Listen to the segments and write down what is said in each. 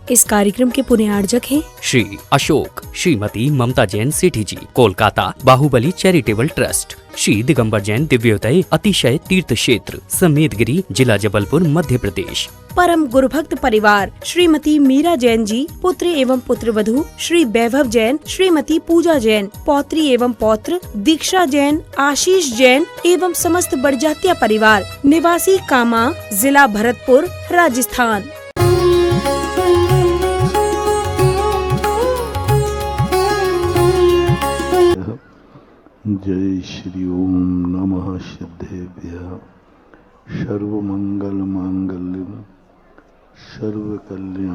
इस कार्यक्रम के पुण्यार्जक हैं श्री अशोक श्रीमती ममता जैन सेठी जी, कोलकाता बाहुबली चैरिटेबल ट्रस्ट। श्री दिगंबर जैन दिव्योदय अतिशय तीर्थ क्षेत्र, समेतगिरी, जिला जबलपुर, मध्य प्रदेश। परम गुरुभक्त परिवार श्रीमती मीरा जैन जी, पुत्र एवं पुत्र वधू श्री वैभव जैन, श्रीमती पूजा जैन, पौत्री एवं पौत्र दीक्षा जैन, आशीष जैन एवं समस्त बड़जात्या परिवार, निवासी कामा, जिला भरतपुर, राजस्थान। जय श्री ओम नमः सिद्धेभ्यः। सर्वमंगल मांगल्यं सर्वकल्याणकारकं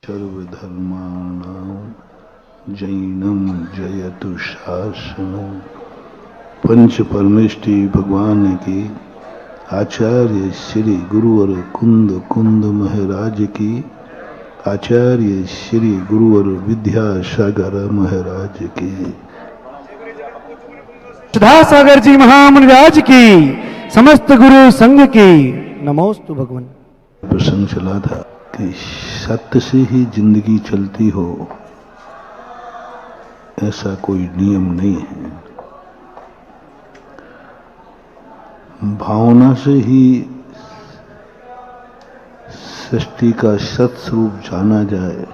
सर्वधर्माणां जैनं जयतु शासनं। पंच परमेष्टि भगवान की, आचार्य श्री गुरुवर कुंद महाराज की, आचार्य श्री गुरुवर विद्यासागर महाराज की, सुधासागर जी महामुनिराज की, समस्त गुरु संघ की नमोस्तु भगवान। प्रसंग चला था कि सत्य से ही जिंदगी चलती हो, ऐसा कोई नियम नहीं है। भावना से ही सृष्टि का सत स्वरूप जाना जाए,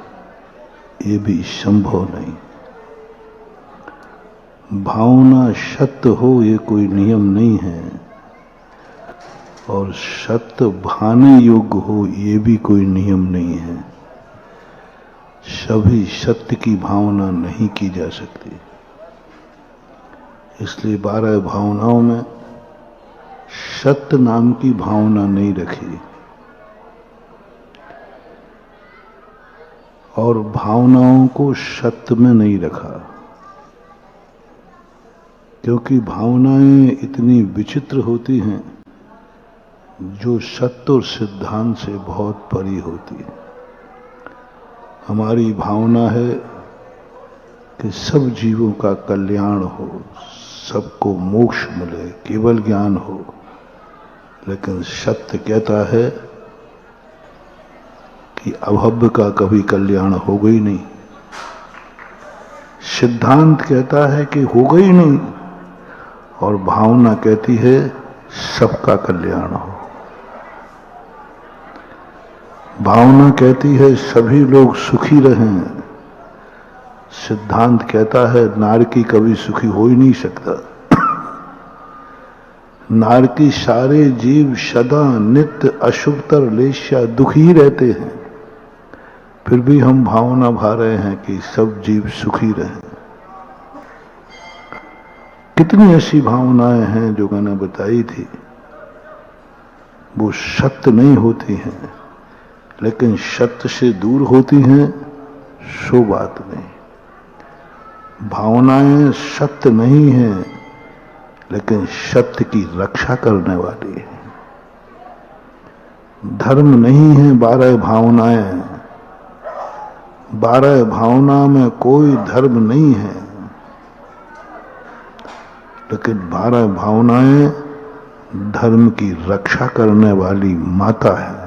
ये भी संभव नहीं। भावना सत्य हो, ये कोई नियम नहीं है, और सत्य भाने योग्य हो, ये भी कोई नियम नहीं है। सभी सत्य की भावना नहीं की जा सकती। इसलिए 12 भावनाओं में सत्य नाम की भावना नहीं रखी, और भावनाओं को सत्य में नहीं रखा, क्योंकि भावनाएं इतनी विचित्र होती हैं जो सत्य और सिद्धांत से बहुत परी होती है। हमारी भावना है कि सब जीवों का कल्याण हो, सबको मोक्ष मिले, केवल ज्ञान हो, लेकिन सत्य कहता है कि अभव्य का कभी कल्याण होगा ही नहीं। सिद्धांत कहता है कि होगा ही नहीं, और भावना कहती है सबका कल्याण हो। भावना कहती है सभी लोग सुखी रहें, सिद्धांत कहता है नारकी कभी सुखी हो ही नहीं सकता। नारकी सारे जीव सदा नित्य अशुभतर लेश्या दुखी ही रहते हैं, फिर भी हम भावना भा रहे हैं कि सब जीव सुखी रहें। कितनी ऐसी भावनाएं हैं जो मैंने बताई थी, वो सत्य नहीं होती हैं, लेकिन सत्य से दूर होती हैं, सो बात नहीं। भावनाएं सत्य नहीं हैं, लेकिन सत्य की रक्षा करने वाली है। धर्म नहीं है 12 भावनाएं, 12 भावना में कोई धर्म नहीं है, लेकिन 12 भावनाएं धर्म की रक्षा करने वाली माता है।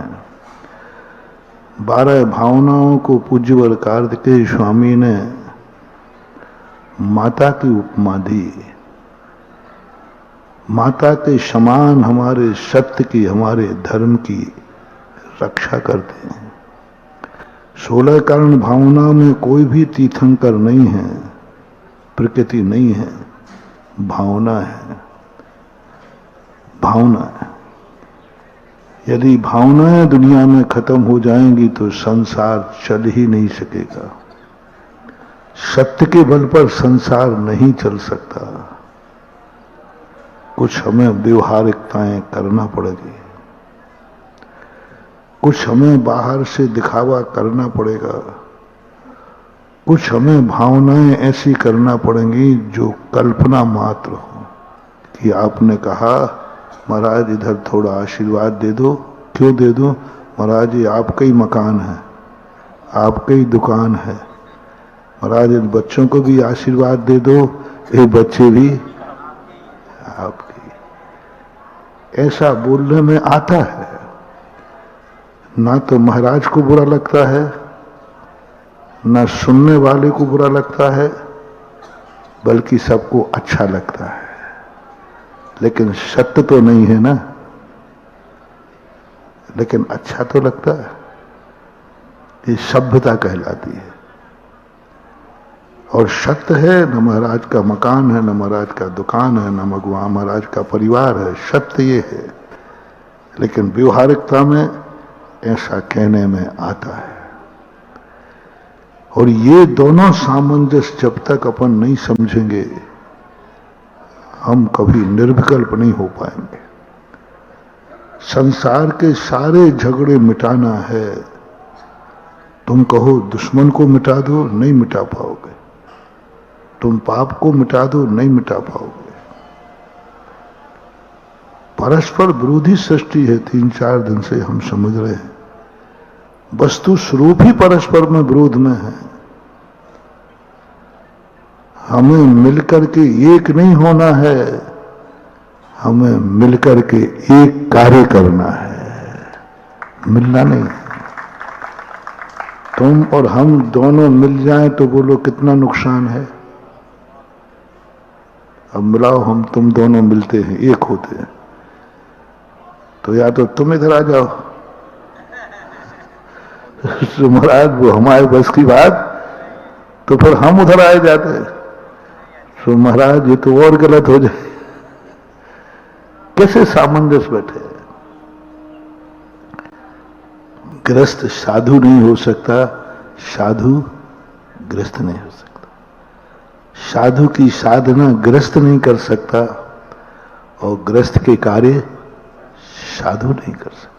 12 भावनाओं को पूज्यवर कार्तिकेय स्वामी ने माता की उपमा दी। माता के समान हमारे सत्य की, हमारे धर्म की रक्षा करते हैं। 16 कारण भावना में कोई भी तीर्थंकर नहीं है, प्रकृति नहीं है, भावना है। भावना है। यदि भावनाएं दुनिया में खत्म हो जाएंगी तो संसार चल ही नहीं सकेगा। सत्य के बल पर संसार नहीं चल सकता। कुछ हमें व्यवहारिकताएं करना पड़ेगी, कुछ हमें बाहर से दिखावा करना पड़ेगा, कुछ हमें भावनाएं ऐसी करना पड़ेंगी जो कल्पना मात्र हो। कि आपने कहा महाराज इधर थोड़ा आशीर्वाद दे दो। क्यों दे दो? महाराज ये आपका ही मकान है, आपका ही दुकान है। महाराज इन बच्चों को भी आशीर्वाद दे दो, ये बच्चे भी आपकी। ऐसा बोलने में आता है, ना तो महाराज को बुरा लगता है, ना सुनने वाले को बुरा लगता है, बल्कि सबको अच्छा लगता है। लेकिन सत्य तो नहीं है ना, लेकिन अच्छा तो लगता है। ये सभ्यता कहलाती है। और सत्य है, न महाराज का मकान है, न महाराज का दुकान है, न महाराज का परिवार है। सत्य ये है। लेकिन व्यवहारिकता में ऐसा कहने में आता है। और ये दोनों सामंजस्य जब तक अपन नहीं समझेंगे, हम कभी निर्विकल्प नहीं हो पाएंगे। संसार के सारे झगड़े मिटाना है, तुम कहो दुश्मन को मिटा दो, नहीं मिटा पाओगे। तुम पाप को मिटा दो, नहीं मिटा पाओगे। परस्पर विरोधी सृष्टि है। 3-4 दिन से हम समझ रहे हैं, वस्तु स्वरूप ही परस्पर में विरोध में है। हमें मिलकर के एक नहीं होना है, हमें मिलकर के एक कार्य करना है, मिलना नहीं। तुम और हम दोनों मिल जाएं तो बोलो कितना नुकसान है। अब मिलाओ, हम तुम दोनों मिलते हैं, एक होते हैं, तो या तो तुम इधर आ जाओ तो महाराज वो हमारे बस की बात, तो फिर हम उधर आए जाते हैं, तो महाराज ये तो और गलत हो जाए। कैसे सामंजस्य बैठे। ग्रस्त साधु नहीं हो सकता, साधु ग्रस्त नहीं हो सकता। साधु की साधना ग्रस्त नहीं कर सकता, और ग्रस्त के कार्य साधु नहीं कर सकता।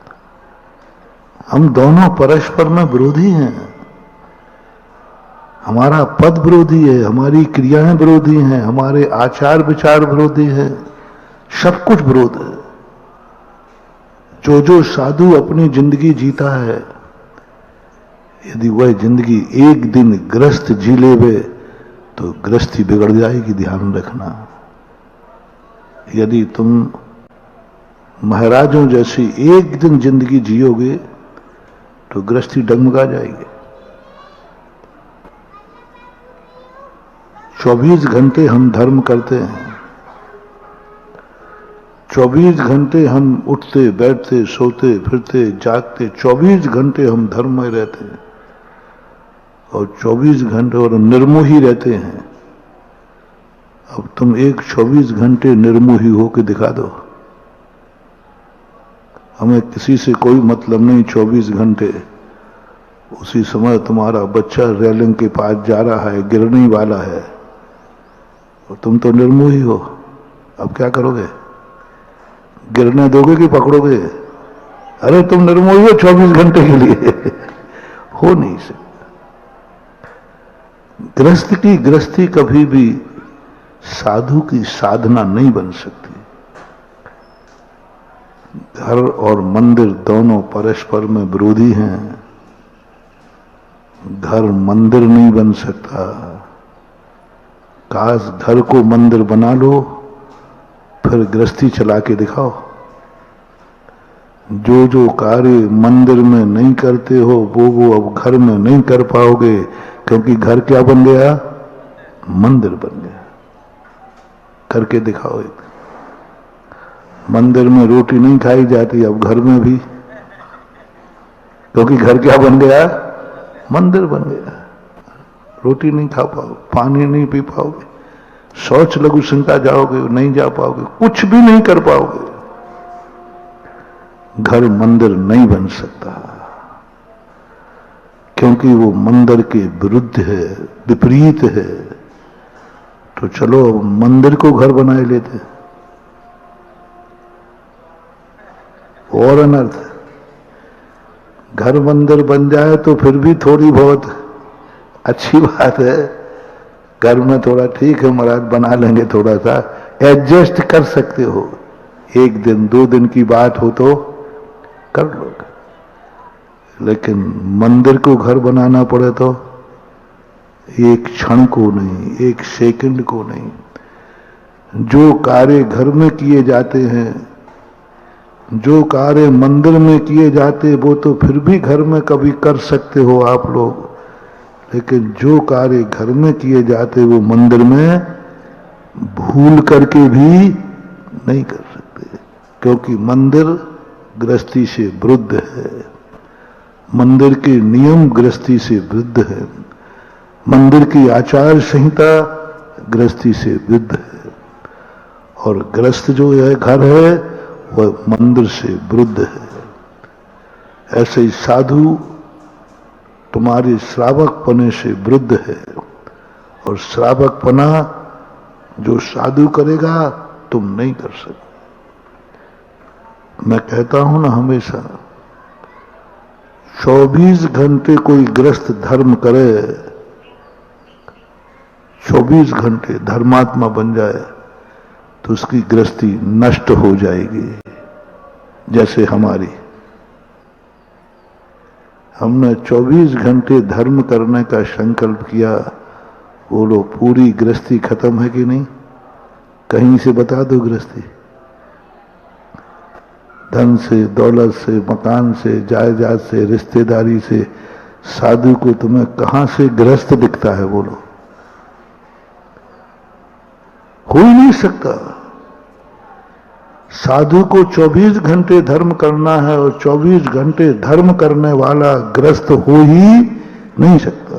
हम दोनों परस्पर में विरोधी हैं। हमारा पद विरोधी है, हमारी क्रियाएं विरोधी हैं, हमारे आचार विचार विरोधी हैं, सब कुछ विरोध है। जो साधु अपनी जिंदगी जीता है, यदि वह जिंदगी एक दिन ग्रस्त जी लेवे तो गृहस्थी बिगड़ जाएगी, ध्यान रखना। यदि तुम महाराजों जैसी एक दिन जिंदगी जियोगे तो गृहस्थी डगमगा जाएगी। 24 घंटे हम धर्म करते हैं, 24 घंटे हम उठते बैठते सोते फिरते जागते, 24 घंटे हम धर्म में रहते हैं, और 24 घंटे और निर्मोही रहते हैं। अब तुम एक 24 घंटे निर्मोही होकर दिखा दो। हमें किसी से कोई मतलब नहीं। 24 घंटे उसी समय तुम्हारा बच्चा रेलिंग के पास जा रहा है, गिरने वाला है, और तुम तो निर्मोही हो। अब क्या करोगे? गिरने दोगे कि पकड़ोगे? अरे तुम निर्मोही हो 24 घंटे के लिए हो नहीं सकता। गृहस्थ की गृहस्थी कभी भी साधु की साधना नहीं बन सकती। घर और मंदिर दोनों परस्पर में विरोधी हैं। घर मंदिर नहीं बन सकता। काश घर को मंदिर बना लो, फिर गृहस्थी चला के दिखाओ। जो कार्य मंदिर में नहीं करते हो वो अब घर में नहीं कर पाओगे, क्योंकि घर क्या बन गया? मंदिर बन गया। करके दिखाओ। एक मंदिर में रोटी नहीं खाई जाती, अब घर में भी, क्योंकि घर क्या बन गया? मंदिर बन गया। रोटी नहीं खा पाओगे, पानी नहीं पी पाओगे, शौच लघु संका जाओगे, नहीं जा पाओगे, कुछ भी नहीं कर पाओगे। घर मंदिर नहीं बन सकता, क्योंकि वो मंदिर के विरुद्ध है, विपरीत है। तो चलो मंदिर को घर बनाए लेते, और अनर्थ। घर मंदिर बन जाए तो फिर भी थोड़ी बहुत अच्छी बात है। घर में थोड़ा ठीक है महाराज, बना लेंगे, थोड़ा सा एडजस्ट कर सकते हो। 1 दिन 2 दिन की बात हो तो कर लोगे, लेकिन मंदिर को घर बनाना पड़े तो एक क्षण को नहीं, 1 सेकंड को नहीं। जो कार्य घर में किए जाते हैं जो कार्य मंदिर में किए जाते वो तो फिर भी घर में कभी कर सकते हो आप लोग, लेकिन जो कार्य घर में किए जाते वो मंदिर में भूल करके भी नहीं कर सकते, क्योंकि मंदिर गृहस्थी से विरुद्ध है, मंदिर के नियम गृहस्थी से विरुद्ध है, मंदिर की आचार संहिता गृहस्थी से विरुद्ध है, और गृहस्थ जो है घर है वह मंदिर से विरुद्ध है। ऐसे ही साधु तुम्हारे श्रावक पने से विरुद्ध है, और श्रावक पना जो साधु करेगा तुम नहीं कर सकते। मैं कहता हूं ना हमेशा, 24 घंटे कोई गृहस्थ धर्म करे, 24 घंटे धर्मात्मा बन जाए तो उसकी गृहस्थी नष्ट हो जाएगी। जैसे हमारी, हमने 24 घंटे धर्म करने का संकल्प किया, बोलो पूरी गृहस्थी खत्म है कि नहीं? कहीं से बता दो गृहस्थी, धन से, दौलत से, मकान से, जायदाद से, रिश्तेदारी से, साधु को तुम्हें कहां से गृहस्थ दिखता है? बोलो, हो ही नहीं सकता। साधु को 24 घंटे धर्म करना है, और 24 घंटे धर्म करने वाला गृहस्थ हो ही नहीं सकता,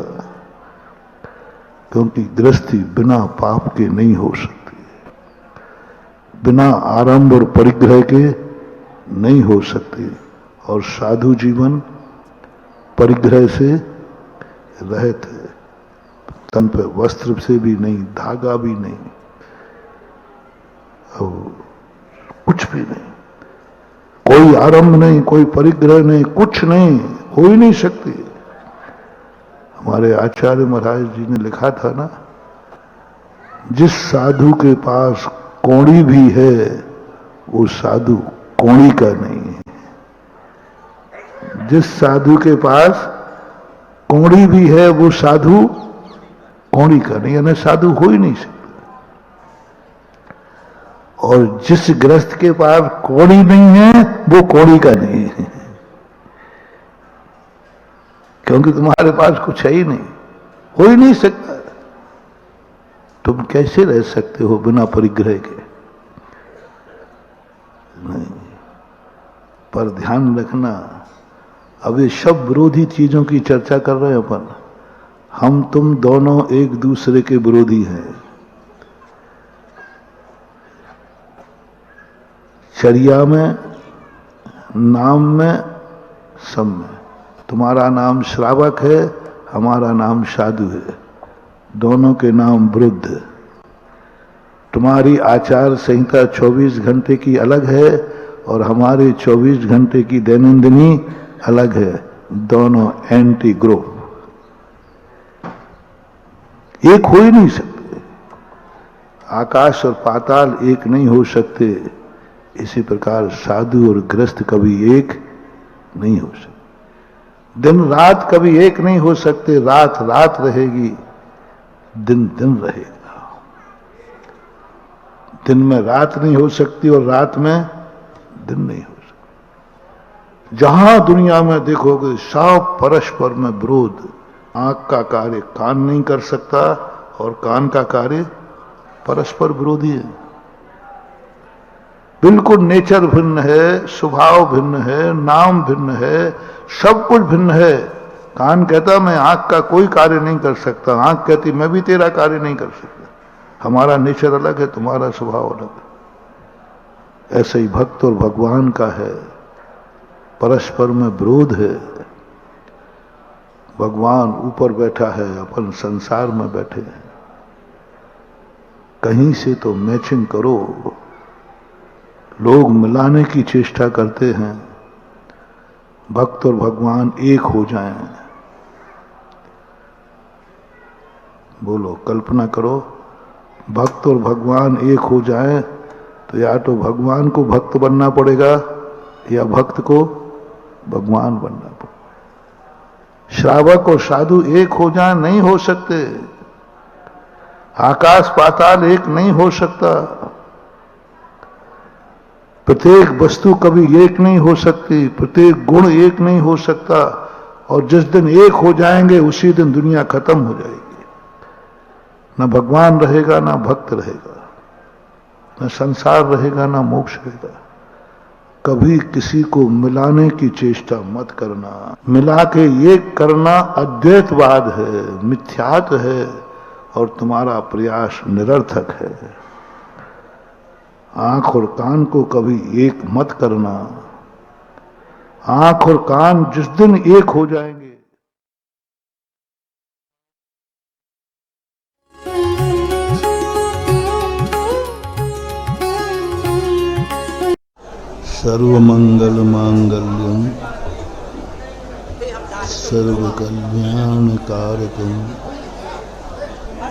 क्योंकि गृहस्थी बिना पाप के नहीं हो सकती, बिना आरंभ और परिग्रह के नहीं हो सकती, और साधु जीवन परिग्रह से रहित है, तन पे वस्त्र से भी नहीं, धागा भी नहीं, और कुछ भी नहीं, कोई आरंभ नहीं, कोई परिग्रह नहीं, कुछ नहीं, हो ही नहीं सकती। हमारे आचार्य महाराज जी ने लिखा था ना, जिस साधु के पास कौड़ी भी है वो साधु कौड़ी का नहीं है, जिस साधु के पास कौड़ी भी है वो साधु कौड़ी का नहीं, यानी साधु हो ही नहीं सकता। और जिस गृहस्थ के पास कौड़ी नहीं है वो कौड़ी का नहीं है, क्योंकि तुम्हारे पास कुछ है ही नहीं, हो ही नहीं सकता। तुम कैसे रह सकते हो बिना परिग्रह के? नहीं, पर ध्यान रखना, अब ये सब विरोधी चीजों की चर्चा कर रहे हैं अपन, हम तुम दोनों एक दूसरे के विरोधी हैं। चर्या में, नाम में, सब में। तुम्हारा नाम श्रावक है, हमारा नाम साधु है, दोनों के नाम विरुद्ध। तुम्हारी आचार संहिता 24 घंटे की अलग है और हमारी 24 घंटे की दैनंदिनी अलग है, दोनों एंटी ग्रुप, एक हो ही नहीं सकते। आकाश और पाताल एक नहीं हो सकते, इसी प्रकार साधु और गृहस्थ कभी एक नहीं हो सकते। दिन रात कभी एक नहीं हो सकते, रात रात रहेगी, दिन दिन रहेगा। दिन में रात नहीं हो सकती और रात में दिन नहीं हो सकती। जहां दुनिया में देखोगे सब परस्पर में विरोध। आंख का कार्य कान नहीं कर सकता और कान का कार्य परस्पर विरोधी है। बिल्कुल नेचर भिन्न है, स्वभाव भिन्न है, नाम भिन्न है, सब कुछ भिन्न है। कान कहता मैं आंख का कोई कार्य नहीं कर सकता, आंख कहती मैं भी तेरा कार्य नहीं कर सकता। हमारा नेचर अलग है, तुम्हारा स्वभाव अलग है। ऐसे ही भक्त और भगवान का है, परस्पर में विरोध है। भगवान ऊपर बैठा है, अपन संसार में बैठे हैं। कहीं से तो मैचिंग करो। लोग मिलाने की चेष्टा करते हैं, भक्त और भगवान एक हो जाएं। बोलो, कल्पना करो, भक्त और भगवान एक हो जाएं तो या तो भगवान को भक्त बनना पड़ेगा या भक्त को भगवान बनना पड़ेगा। श्रावक और साधु एक हो जाएं, नहीं हो सकते। आकाश पाताल एक नहीं हो सकता। प्रत्येक वस्तु कभी एक नहीं हो सकती, प्रत्येक गुण एक नहीं हो सकता, और जिस दिन एक हो जाएंगे उसी दिन दुनिया खत्म हो जाएगी। न भगवान रहेगा, ना भक्त रहेगा, न संसार रहेगा, ना मोक्ष रहेगा। कभी किसी को मिलाने की चेष्टा मत करना। मिला के एक करना अद्वैतवाद है, मिथ्यात्व है, और तुम्हारा प्रयास निरर्थक है। आंख और कान को कभी एक मत करना। आंख और कान जिस दिन एक हो जाएंगे, सर्वमंगल मांगल्यम सर्वकल्याण कारकम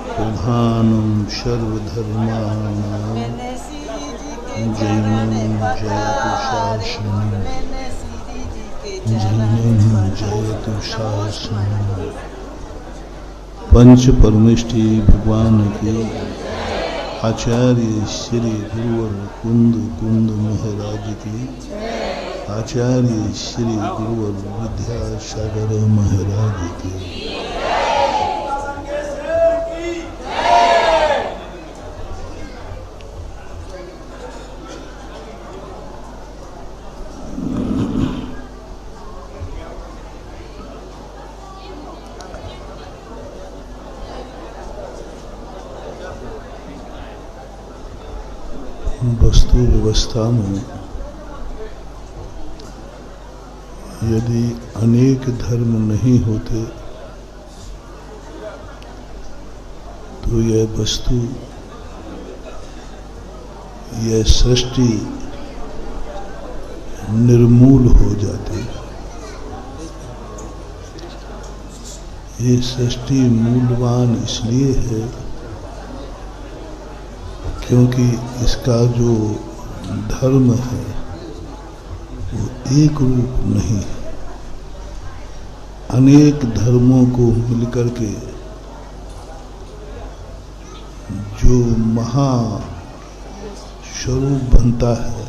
प्रधानम सर्वधर्माणां जैनम जयतु शासनम जैनम जयतु शासनम। पंच परमेष्टि भगवान की आचार्य श्री गुरुवर कुंद कुंद महाराज की, आचार्य श्री गुरुवर विद्यासागर महाराज की। वस्तु व्यवस्था में यदि अनेक धर्म नहीं होते तो यह वस्तु, यह सृष्टि निर्मूल हो जाती। ये सृष्टि मूल्यवान इसलिए है क्योंकि इसका जो धर्म है वो एक रूप नहीं है। अनेक धर्मों को मिलकर के जो महा स्वरूप बनता है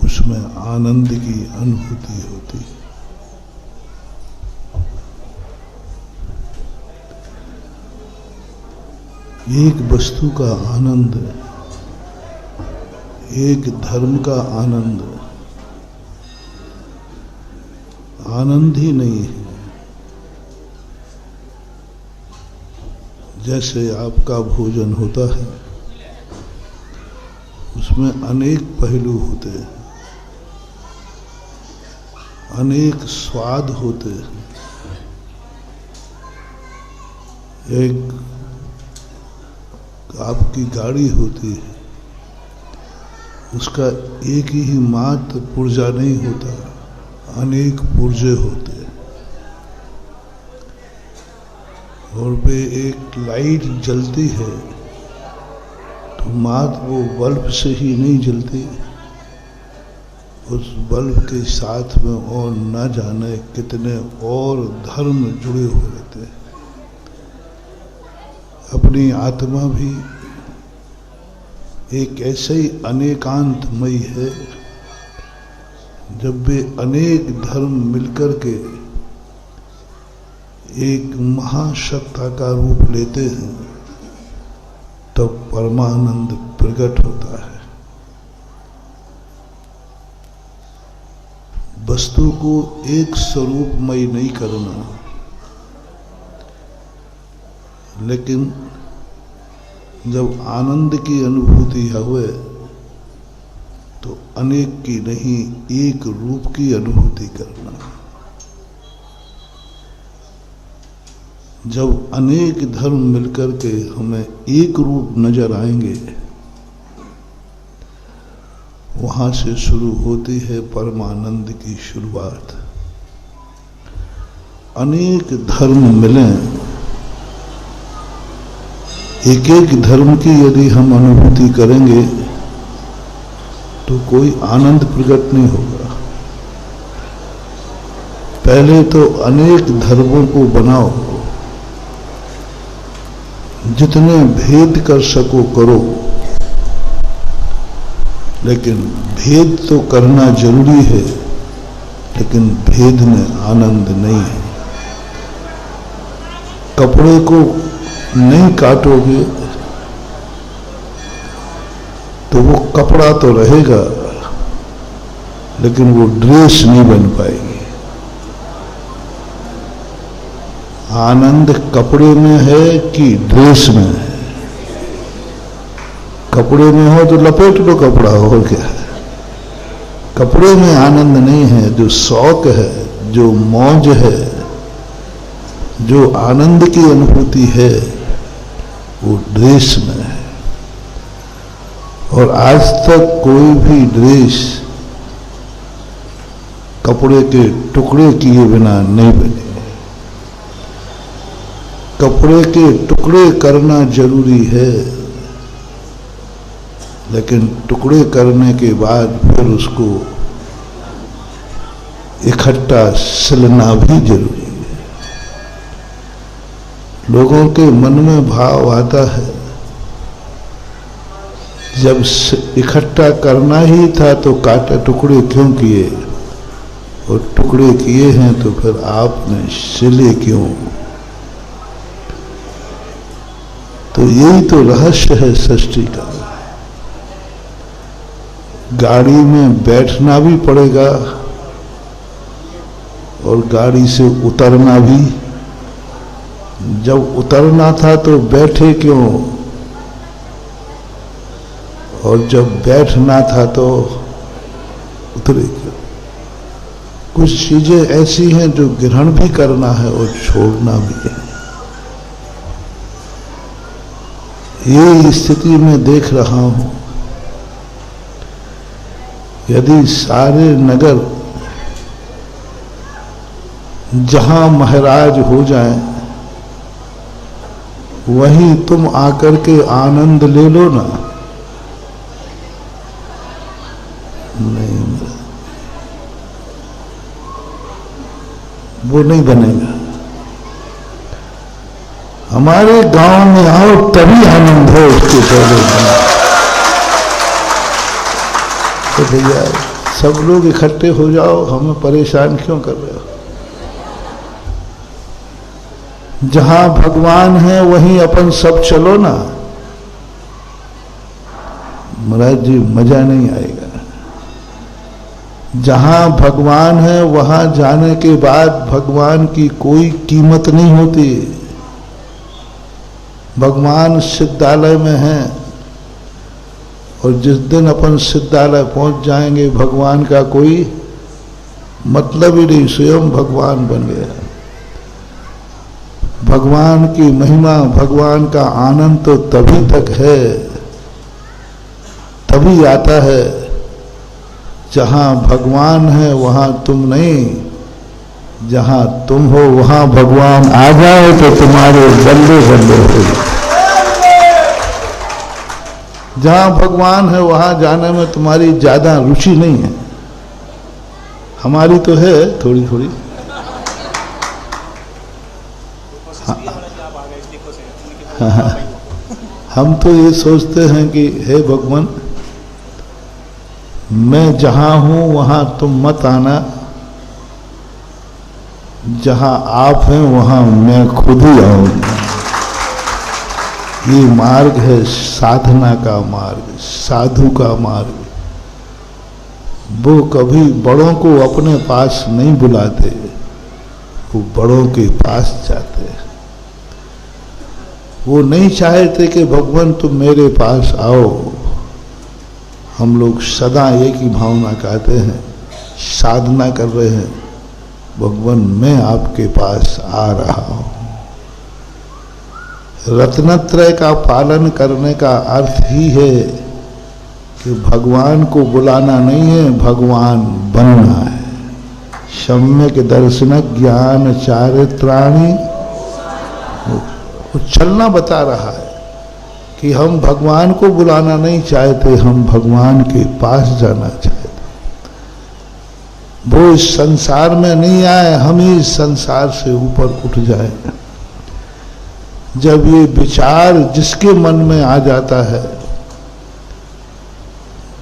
उसमें आनंद की अनुभूति होती है। एक वस्तु का आनंद, एक धर्म का आनंद, आनंद ही नहीं है। जैसे आपका भोजन होता है उसमें अनेक पहलू होते हैं, अनेक स्वाद होते हैं। एक आपकी गाड़ी होती है, उसका एक ही मात्र पुर्जा नहीं होता, अनेक पुर्जे होते हैं। और वे एक लाइट जलती है तो मात्र वो बल्ब से ही नहीं जलती, उस बल्ब के साथ में और न जाने कितने और धर्म जुड़े हुए रहते हैं। अपनी आत्मा भी एक ऐसे ही अनेकांतमयी है। जब वे अनेक धर्म मिलकर के एक महासत्ता का रूप लेते हैं तब परमानंद प्रकट होता है। वस्तु को एक स्वरूपमय नहीं करना, लेकिन जब आनंद की अनुभूति हुए तो अनेक की नहीं, एक रूप की अनुभूति करना। जब अनेक धर्म मिलकर के हमें एक रूप नजर आएंगे, वहां से शुरू होती है परमानंद की शुरुआत। अनेक धर्म मिलें, एक एक धर्म की यदि हम अनुभूति करेंगे तो कोई आनंद प्रकट नहीं होगा। पहले तो अनेक धर्मों को बनाओ, जितने भेद कर सको करो, लेकिन भेद तो करना जरूरी है, लेकिन भेद में आनंद नहीं है। कपड़े को नहीं काटोगे तो वो कपड़ा तो रहेगा, लेकिन वो ड्रेस नहीं बन पाएगी। आनंद कपड़े में है कि ड्रेस में है? कपड़े में हो तो लपेट लो कपड़ा, और क्या है। कपड़े में आनंद नहीं है। जो शौक है, जो मौज है, जो आनंद की अनुभूति है, वो ड्रेस में है। और आज तक कोई भी ड्रेस कपड़े के टुकड़े किए बिना नहीं बने। कपड़े के टुकड़े करना जरूरी है, लेकिन टुकड़े करने के बाद फिर उसको इकट्ठा सिलना भी जरूरी है। लोगों के मन में भाव आता है, जब इकट्ठा करना ही था तो काटे टुकड़े क्यों किए, और टुकड़े किए हैं तो फिर आपने सिले क्यों। तो यही तो रहस्य है सृष्टि का। गाड़ी में बैठना भी पड़ेगा और गाड़ी से उतरना भी। जब उतरना था तो बैठे क्यों, और जब बैठना था तो उतरे क्यों। कुछ चीजें ऐसी हैं जो ग्रहण भी करना है और छोड़ना भी है। ये स्थिति में देख रहा हूं, यदि सारे नगर जहां महाराज हो जाएं, वहीं तुम आकर के आनंद ले लो ना। नहीं, वो नहीं बनेगा। हमारे गांव में आओ तभी आनंद है, उसके पहले तो भैया सब लोग इकट्ठे हो जाओ, हमें परेशान क्यों कर रहे हो। जहां भगवान है वहीं अपन सब चलो ना। महाराज जी मजा नहीं आएगा। जहां भगवान है वहां जाने के बाद भगवान की कोई कीमत नहीं होती। भगवान सिद्धालय में है, और जिस दिन अपन सिद्धालय पहुंच जाएंगे भगवान का कोई मतलब ही नहीं, स्वयं भगवान बन गया। भगवान की महिमा, भगवान का आनंद तो तभी तक है, तभी आता है जहां भगवान है वहां तुम नहीं। जहां तुम हो वहां भगवान आ जाए तो तुम्हारे बल्ले बल्ले हो। जहां भगवान है वहां जाने में तुम्हारी ज्यादा रुचि नहीं है। हमारी तो है थोड़ी थोड़ी। हाँ, हम तो ये सोचते हैं कि हे भगवान, मैं जहां हूं वहां तुम मत आना, जहां आप हैं वहां मैं खुद ही आऊंगा। ये मार्ग है साधना का मार्ग, साधु का मार्ग। वो कभी बड़ों को अपने पास नहीं बुलाते, वो बड़ों के पास जाते हैं। वो नहीं चाहते कि भगवान तुम मेरे पास आओ। हम लोग सदा एक ही भावना कहते हैं, साधना कर रहे हैं, भगवान मैं आपके पास आ रहा हूं। रत्नत्रय का पालन करने का अर्थ ही है कि भगवान को बुलाना नहीं है, भगवान बनना है। सम्यक दर्शन ज्ञान चारित्राणि, वो चलना बता रहा है कि हम भगवान को बुलाना नहीं चाहते, हम भगवान के पास जाना चाहते। वो इस संसार में नहीं आए, हम ही इस संसार से ऊपर उठ जाए। जब ये विचार जिसके मन में आ जाता है,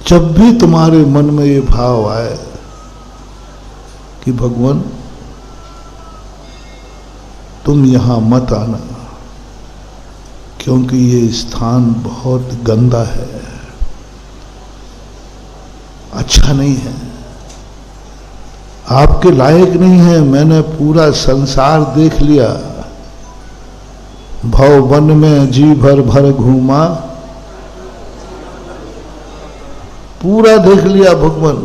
जब भी तुम्हारे मन में ये भाव आए कि भगवान तुम यहां मत आना, क्योंकि ये स्थान बहुत गंदा है, अच्छा नहीं है, आपके लायक नहीं है, मैंने पूरा संसार देख लिया, भव वन में जी भर भर घूमा, पूरा देख लिया भगवान।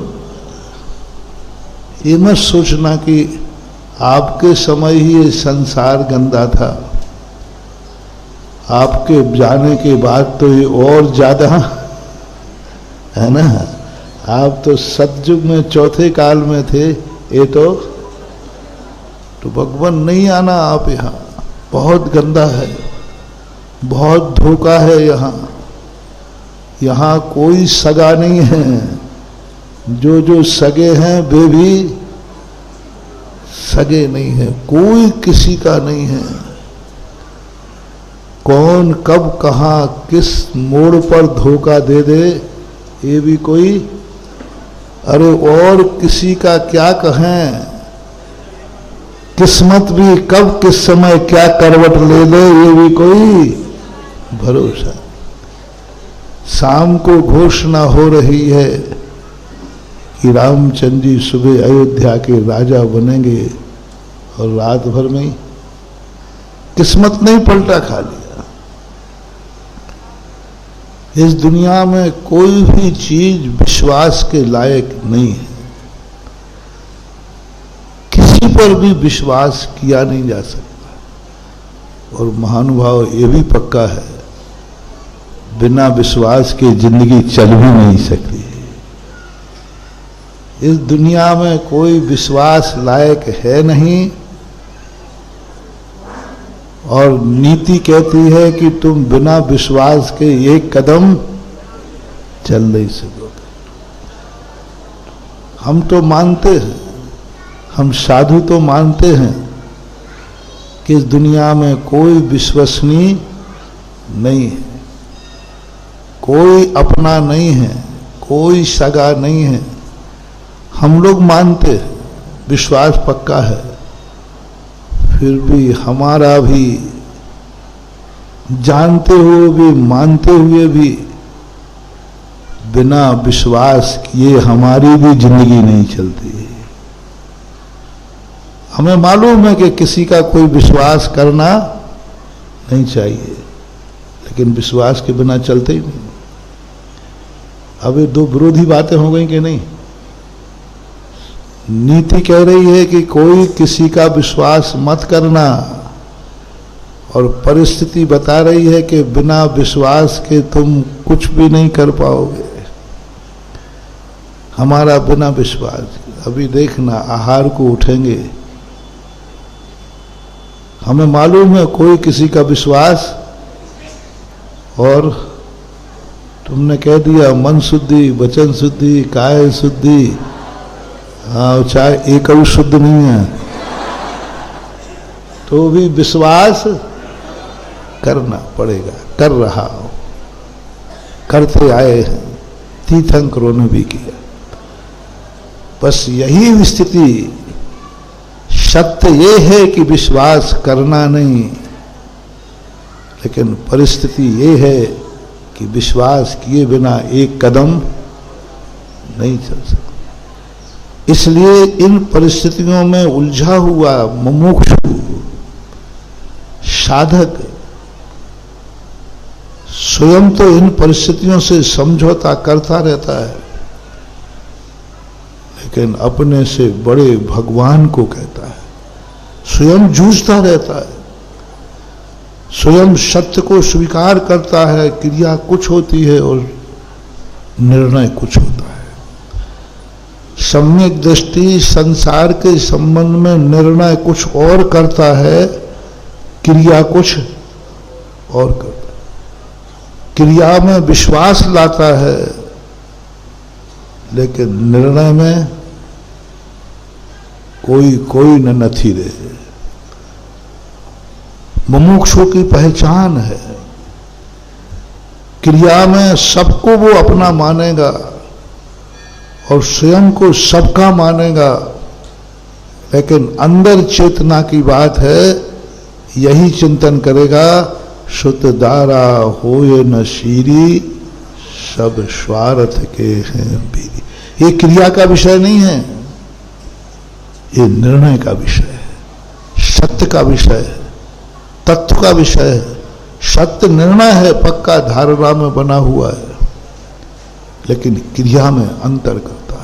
ये मत सोचना कि आपके समय ही ये संसार गंदा था, आपके जाने के बाद तो ये और ज्यादा है ना। आप तो सतयुग में चौथे काल में थे, ये तो भगवान नहीं आना आप यहाँ, बहुत गंदा है, बहुत धोखा है यहाँ। यहाँ कोई सगा नहीं है, जो सगे हैं वे भी सगे नहीं है, कोई किसी का नहीं है। कौन कब कहाँ किस मोड़ पर धोखा दे दे ये भी कोई, अरे और किसी का क्या कहें, किस्मत भी कब किस समय क्या करवट ले ले ये भी कोई भरोसा। शाम को घोषणा हो रही है कि रामचंद्र जी सुबह अयोध्या के राजा बनेंगे, और रात भर में ही किस्मत नहीं पलटा खा लिया। इस दुनिया में कोई भी चीज विश्वास के लायक नहीं है, किसी पर भी विश्वास किया नहीं जा सकता। और महानुभाव ये भी पक्का है, बिना विश्वास के जिंदगी चल भी नहीं सकती। इस दुनिया में कोई विश्वास लायक है नहीं, और नीति कहती है कि तुम बिना विश्वास के एक कदम चल नहीं सकोगे। हम तो मानते हैं, हम साधु तो मानते हैं कि इस दुनिया में कोई विश्वसनीय नहीं है, कोई अपना नहीं है, कोई सगा नहीं है। हम लोग मानते हैं, विश्वास पक्का है, फिर भी हमारा भी जानते हुए भी मानते हुए भी बिना विश्वास किए हमारी भी जिंदगी नहीं चलती। हमें मालूम है कि किसी का कोई विश्वास करना नहीं चाहिए, लेकिन विश्वास के बिना चलते ही नहीं। अब ये दो विरोधी बातें हो गई कि नहीं। नीति कह रही है कि कोई किसी का विश्वास मत करना, और परिस्थिति बता रही है कि बिना विश्वास के तुम कुछ भी नहीं कर पाओगे। हमारा बिना विश्वास, अभी देखना आहार को उठेंगे, हमें मालूम है कोई किसी का विश्वास, और तुमने कह दिया मन शुद्धि, वचन शुद्धि, काय शुद्धि, हाँ चाहे एक शुद्ध नहीं है तो भी विश्वास करना पड़ेगा। कर रहा हो, करते आए हैं, तीर्थंकरों ने भी किया। बस यही स्थिति, सत्य ये है कि विश्वास करना नहीं, लेकिन परिस्थिति ये है कि विश्वास किए बिना एक कदम नहीं चल सकता। इसलिए इन परिस्थितियों में उलझा हुआ मुमुक्षु साधक स्वयं तो इन परिस्थितियों से समझौता करता रहता है, लेकिन अपने से बड़े भगवान को कहता है, स्वयं जूझता रहता है, स्वयं सत्य को स्वीकार करता है। क्रिया कुछ होती है और निर्णय कुछ होता है। सम्यक दृष्टि संसार के संबंध में निर्णय कुछ और करता है, क्रिया कुछ और करता है। क्रिया में विश्वास लाता है, लेकिन निर्णय में कोई न नथी रहे। मुमुक्षु की पहचान है, क्रिया में सबको वो अपना मानेगा, और स्वयं को सबका मानेगा, लेकिन अंदर चेतना की बात है, यही चिंतन करेगा, शुद्ध दारा होए न शीरी, सब स्वार्थ के हैं बीरी। ये क्रिया का विषय नहीं है, ये निर्णय का विषय है, सत्य का विषय है, तत्व का विषय है। सत्य निर्णय है, पक्का धारणा में बना हुआ है, लेकिन क्रिया में अंतर करता है।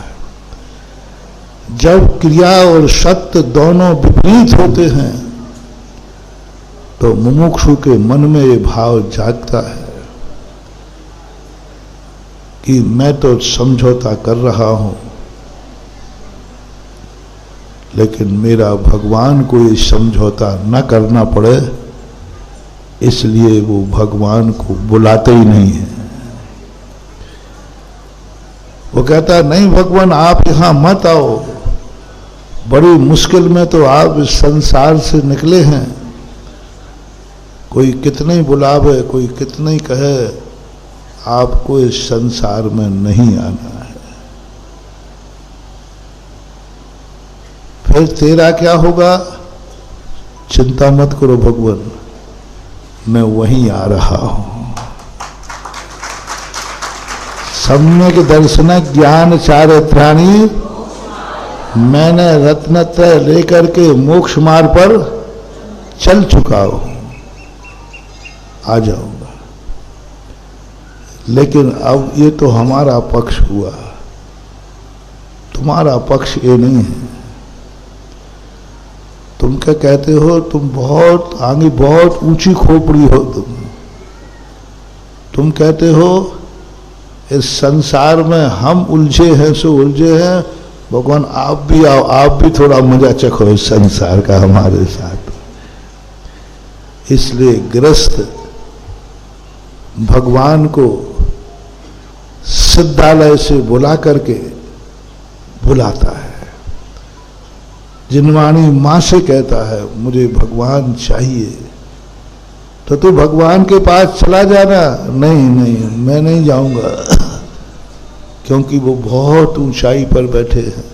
जब क्रिया और सत्य दोनों विपरीत होते हैं तो मुमुक्षु के मन में ये भाव जागता है कि मैं तो समझौता कर रहा हूं, लेकिन मेरा भगवान को ये समझौता न करना पड़े, इसलिए वो भगवान को बुलाते ही नहीं है। वो कहता है नहीं भगवान आप यहां मत आओ, बड़ी मुश्किल में तो आप इस संसार से निकले हैं, कोई कितने ही बुलावे, कोई कितने ही कहे, आपको इस संसार में नहीं आना है। फिर तेरा क्या होगा? चिंता मत करो भगवान, मैं वहीं आ रहा हूं। सम्यक दर्शन ज्ञान चारित्राणी, मैंने रत्नत्रय लेकर के मोक्ष मार्ग पर चल चुका हूं, आ जाऊंगा। लेकिन अब ये तो हमारा पक्ष हुआ, तुम्हारा पक्ष ये नहीं है। तुम क्या कहते हो? तुम बहुत आगे, बहुत ऊंची खोपड़ी हो तुम कहते हो इस संसार में हम उलझे हैं सो उलझे हैं, भगवान आप भी आओ, आप भी थोड़ा मजा चखो इस संसार का हमारे साथ। इसलिए गृहस्थ भगवान को सिद्धालय से बुला करके बुलाता है। जिनवाणी मां से कहता है मुझे भगवान चाहिए, तो तू भगवान के पास चला जाना। नहीं नहीं, मैं नहीं जाऊंगा, क्योंकि वो बहुत ऊंचाई पर बैठे हैं,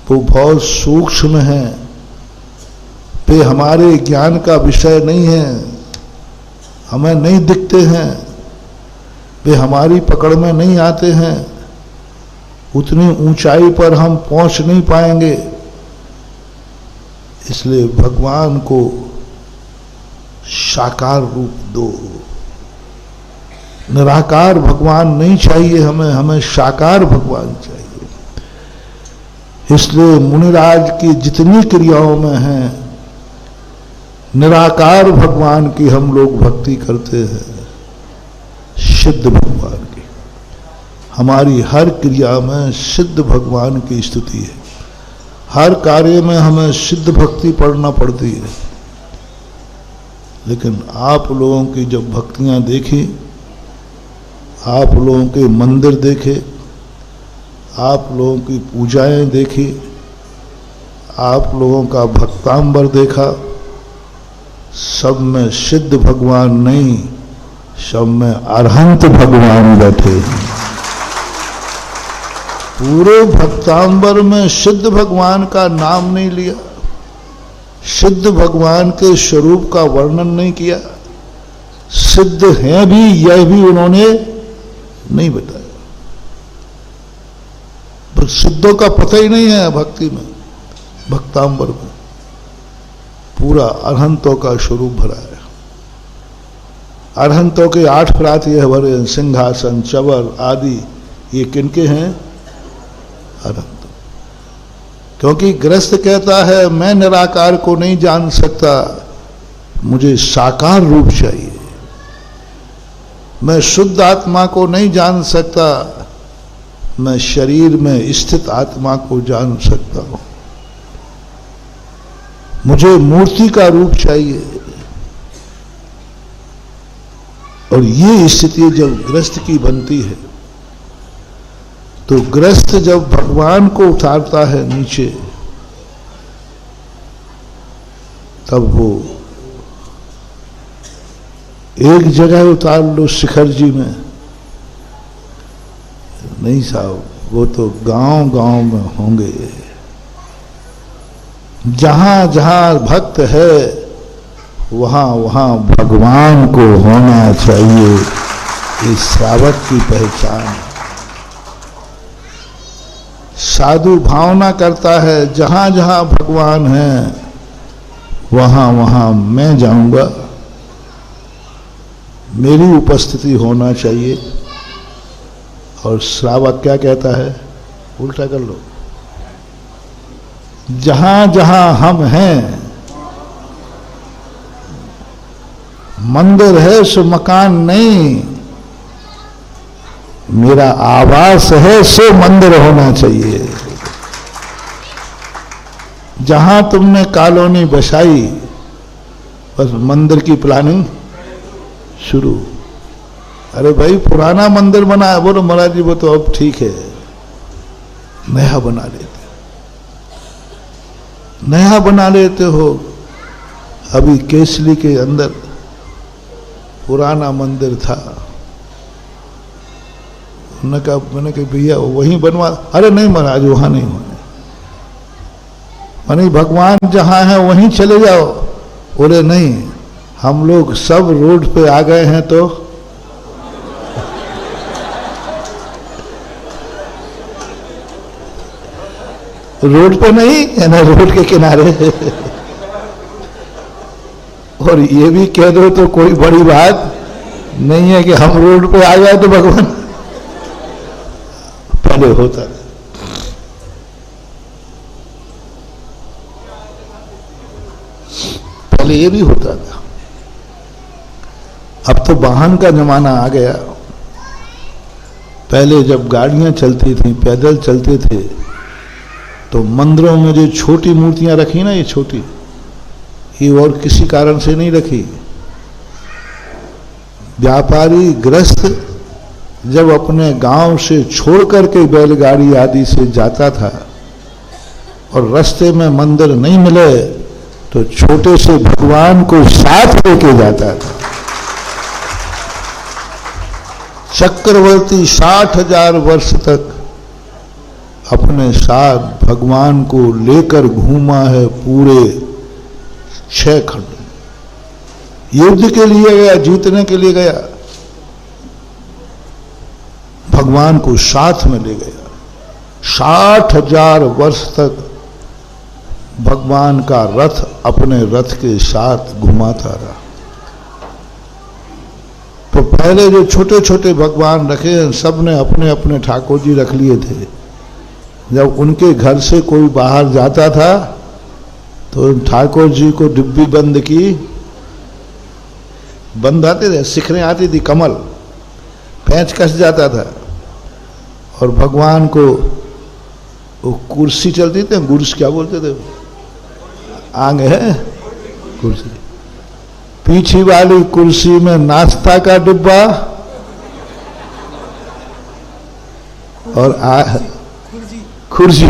वो बहुत सूक्ष्म हैं, वे हमारे ज्ञान का विषय नहीं है, हमें नहीं दिखते हैं, वे हमारी पकड़ में नहीं आते हैं, उतनी ऊंचाई पर हम पहुंच नहीं पाएंगे। इसलिए भगवान को साकार रूप दो। निराकार भगवान नहीं चाहिए हमें, हमें साकार भगवान चाहिए। इसलिए मुनिराज की जितनी क्रियाओं में है, निराकार भगवान की हम लोग भक्ति करते हैं, सिद्ध भगवान की। हमारी हर क्रिया में सिद्ध भगवान की स्तुति है, हर कार्य में हमें सिद्ध भक्ति पढ़ना पड़ती है। लेकिन आप लोगों की जब भक्तियां देखी, आप लोगों के मंदिर देखे, आप लोगों की पूजाएं देखी, आप लोगों का भक्तांबर देखा, सब में सिद्ध भगवान नहीं, सब में अरहंत भगवान बैठे हैं। पूरे भक्तांबर में सिद्ध भगवान का नाम नहीं लिया, सिद्ध भगवान के स्वरूप का वर्णन नहीं किया, सिद्ध हैं भी यह भी उन्होंने नहीं बताया। तो सिद्धों का पता ही नहीं है भक्ति में, भक्तांबर में पूरा अरहंतों का स्वरूप भरा है। अरहंतों के 8 प्रात यह भरे हैं, सिंहासन, चवर आदि, ये किनके हैं? अरहंत। क्योंकि गृहस्थ कहता है मैं निराकार को नहीं जान सकता, मुझे साकार रूप चाहिए। मैं शुद्ध आत्मा को नहीं जान सकता, मैं शरीर में स्थित आत्मा को जान सकता हूं। मुझे मूर्ति का रूप चाहिए। और ये स्थिति जब गृहस्थ की बनती है, तो गृहस्थ जब भगवान को उतारता है नीचे, तब वो एक जगह उतार लो शिखर जी में, नहीं साहब, वो तो गांव गांव में होंगे। जहां जहां भक्त है वहां वहां भगवान को होना चाहिए। इस श्रावक की पहचान है। साधु भावना करता है जहां जहां भगवान है वहां वहां मैं जाऊंगा, मेरी उपस्थिति होना चाहिए। और श्रावक क्या कहता है? उल्टा कर लो, जहां जहां हम हैं, मंदिर है सो मकान नहीं, मेरा आवास है सो मंदिर होना चाहिए। जहां तुमने कॉलोनी बसाई बस मंदिर की प्लानिंग शुरू। अरे भाई पुराना मंदिर बना है, बोलो महाराज जी वो तो अब ठीक है, नया बना लेते, नया बना लेते हो। अभी केसली के अंदर पुराना मंदिर था, मैंने कहा भैया वहीं बनवा। अरे नहीं महाराज वहां नहीं होने, मानी भगवान जहां है वहीं चले जाओ। बोले नहीं, हम लोग सब रोड पे आ गए हैं तो रोड पे नहीं है ना, रोड के किनारे। और ये भी कह दो तो कोई बड़ी बात नहीं है कि हम रोड पे आ गए तो भगवान। पहले होता था, पहले ये भी होता था। अब तो वाहन का जमाना आ गया। पहले जब गाड़ियां चलती थी, पैदल चलते थे, तो मंदिरों में जो छोटी मूर्तियां रखी ना, ये छोटी, ये और किसी कारण से नहीं रखी। व्यापारी गृहस्थ जब अपने गांव से छोड़ करके बैलगाड़ी आदि से जाता था और रास्ते में मंदिर नहीं मिले तो छोटे से भगवान को साथ लेके जाता था। चक्रवर्ती 60,000 वर्ष तक अपने साथ भगवान को लेकर घूमा है पूरे 6 खंड। युद्ध के लिए गया, जीतने के लिए गया, भगवान को साथ में ले गया। 60,000 वर्ष तक भगवान का रथ अपने रथ के साथ घुमाता रहा। तो पहले जो छोटे छोटे भगवान रखे, सबने अपने अपने ठाकुर जी रख लिए थे। जब उनके घर से कोई बाहर जाता था तो ठाकुर जी को डिब्बी बंद की, बंद आते थे, सिखने आती थी, कमल पैंच कस जाता था। और भगवान को वो कुर्सी चलती थी, गुर्स क्या बोलते थे, आंग है कुर्सी, पीछे वाली कुर्सी में नाश्ता का डिब्बा और खुर्जी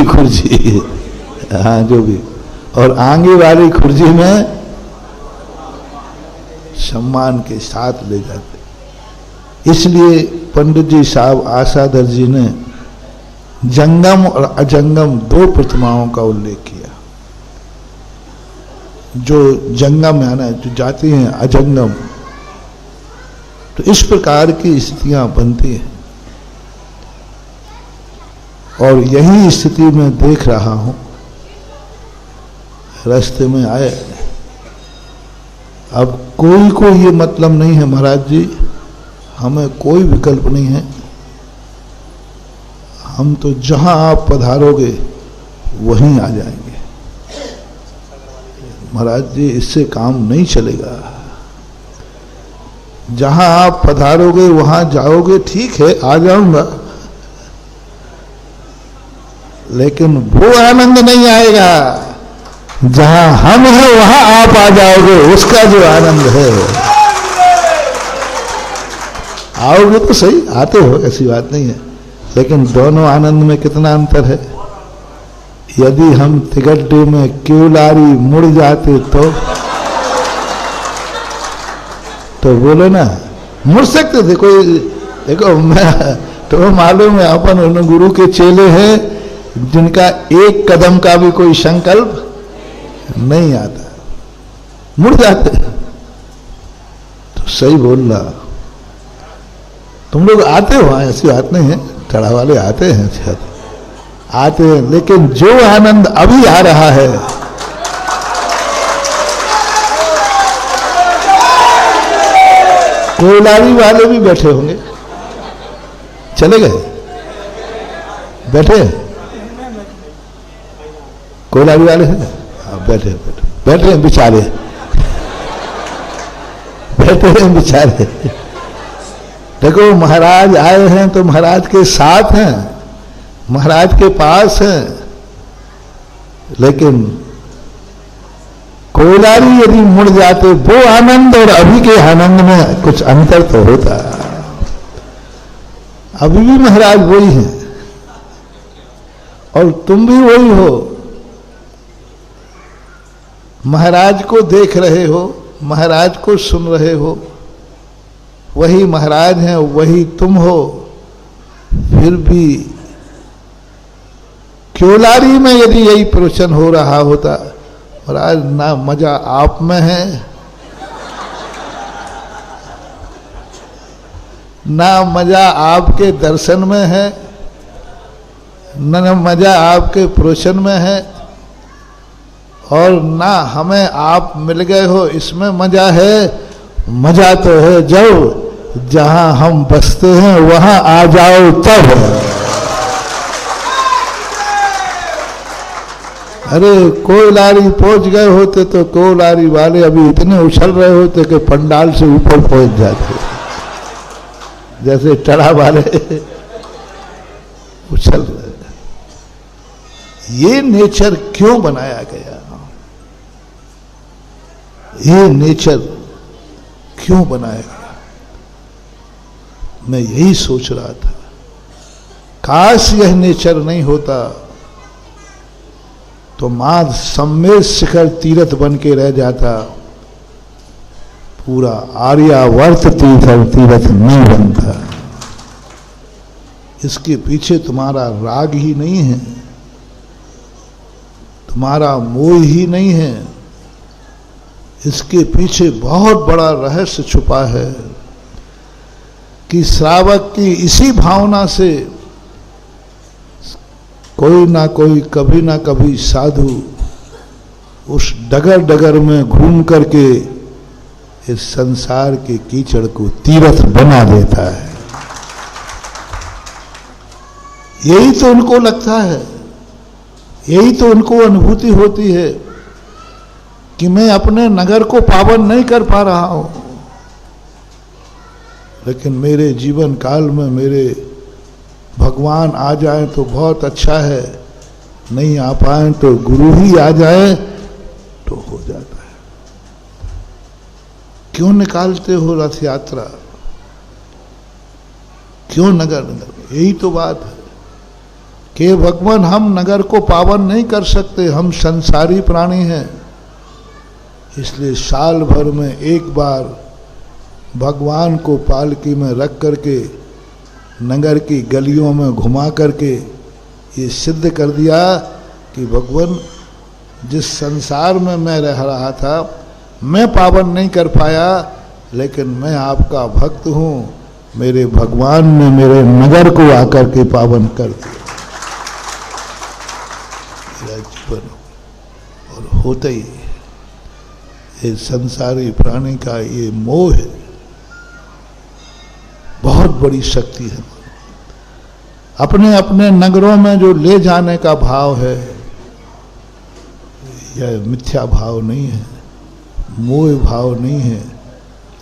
हाँ जो भी, और आगे वाली खुर्जी में सम्मान के साथ ले जाते। इसलिए पंडित जी साहब आशाधर जी ने जंगम और अजंगम 2 प्रतिमाओं का उल्लेख किया। जो जंगम है ना, जो जाती हैं अजंगम, तो इस प्रकार की स्थितियां बनती हैं। और यही स्थिति मैं देख रहा हूं। रास्ते में आए, अब कोई को ये मतलब नहीं है महाराज जी, हमें कोई विकल्प नहीं है, हम तो जहां आप पधारोगे वहीं आ जाएंगे। महाराज जी इससे काम नहीं चलेगा, जहां आप पधारोगे वहां जाओगे, ठीक है आ जाऊंगा, लेकिन वो आनंद नहीं आएगा जहां हम हैं वहां आप आ जाओगे। उसका जो आनंद है, आओगे तो सही, आते हो, ऐसी बात नहीं है, लेकिन दोनों आनंद में कितना अंतर है। यदि हम तिगड्डे में क्यूलारी मुड़ जाते तो बोलो ना, मुड़ सकते थे, कोई देखो तो मालूम है अपन उन गुरु के चेले हैं जिनका एक कदम का भी कोई संकल्प नहीं आता, मुड़ जाते। तो सही बोल रहा, तुम लोग आते हो, ऐसी बात नहीं है, चढ़ा वाले आते हैं, आते हैं, लेकिन जो आनंद अभी आ रहा है, कोयलारी वाले भी बैठे होंगे, चले गए, बैठे कोयलारी वाले हैं, बैठे बैठे बैठे हैं बेचारे, बैठे हैं बेचारे। देखो महाराज आए हैं तो महाराज के साथ हैं, महाराज के पास हैं, लेकिन कोयलारी यदि मुड़ जाते, वो आनंद और अभी के आनंद में कुछ अंतर तो होता। अभी भी महाराज वही हैं और तुम भी वही हो, महाराज को देख रहे हो, महाराज को सुन रहे हो, वही महाराज हैं, वही तुम हो। फिर भी कोयलारी में यदि यही प्रवचन हो रहा होता, महाराज ना मजा आप में है, ना मजा आपके दर्शन में है, न मजा आपके प्रवचन में है, और ना हमें आप मिल गए हो इसमें मजा है। मजा तो है जब जहां हम बसते हैं वहां आ जाओ तब। अरे कोयलारी पहुंच गए होते तो कोयलारी वाले अभी इतने उछल रहे होते कि पंडाल से ऊपर पहुंच जाते, जैसे टड़ा वाले उछल रहे। ये नेचर क्यों बनाया गया, ये नेचर क्यों बनाया गया, मैं यही सोच रहा था। काश यह नेचर नहीं होता तो मां सम्मेद शिखर तीर्थ बन के रह जाता, पूरा आर्यावर्त तीर्थ नहीं बनता। इसके पीछे तुम्हारा राग ही नहीं है, तुम्हारा मोह ही नहीं है, इसके पीछे बहुत बड़ा रहस्य छुपा है कि श्रावक की इसी भावना से कोई ना कोई कभी ना कभी साधु उस डगर डगर में घूम करके इस संसार के कीचड़ को तीर्थ बना देता है। यही तो उनको लगता है, यही तो उनको अनुभूति होती है कि मैं अपने नगर को पावन नहीं कर पा रहा हूं, लेकिन मेरे जीवन काल में मेरे भगवान आ जाए तो बहुत अच्छा है, नहीं आ पाए तो गुरु ही आ जाए तो हो जाता है। क्यों निकालते हो रथ यात्रा, क्यों नगर नगर? यही तो बात है कि भगवान हम नगर को पावन नहीं कर सकते, हम संसारी प्राणी हैं, इसलिए साल भर में एक बार भगवान को पालकी में रख करके नगर की गलियों में घुमा करके ये सिद्ध कर दिया कि भगवान जिस संसार में मैं रह रहा था मैं पावन नहीं कर पाया, लेकिन मैं आपका भक्त हूँ, मेरे भगवान ने मेरे नगर को आकर के पावन कर दिया। मेरा जीवन और होता ही ये संसारी प्राणी का ये मोह है, बहुत बड़ी शक्ति है। अपने अपने नगरों में जो ले जाने का भाव है यह मिथ्या भाव नहीं है, मोह भाव नहीं है,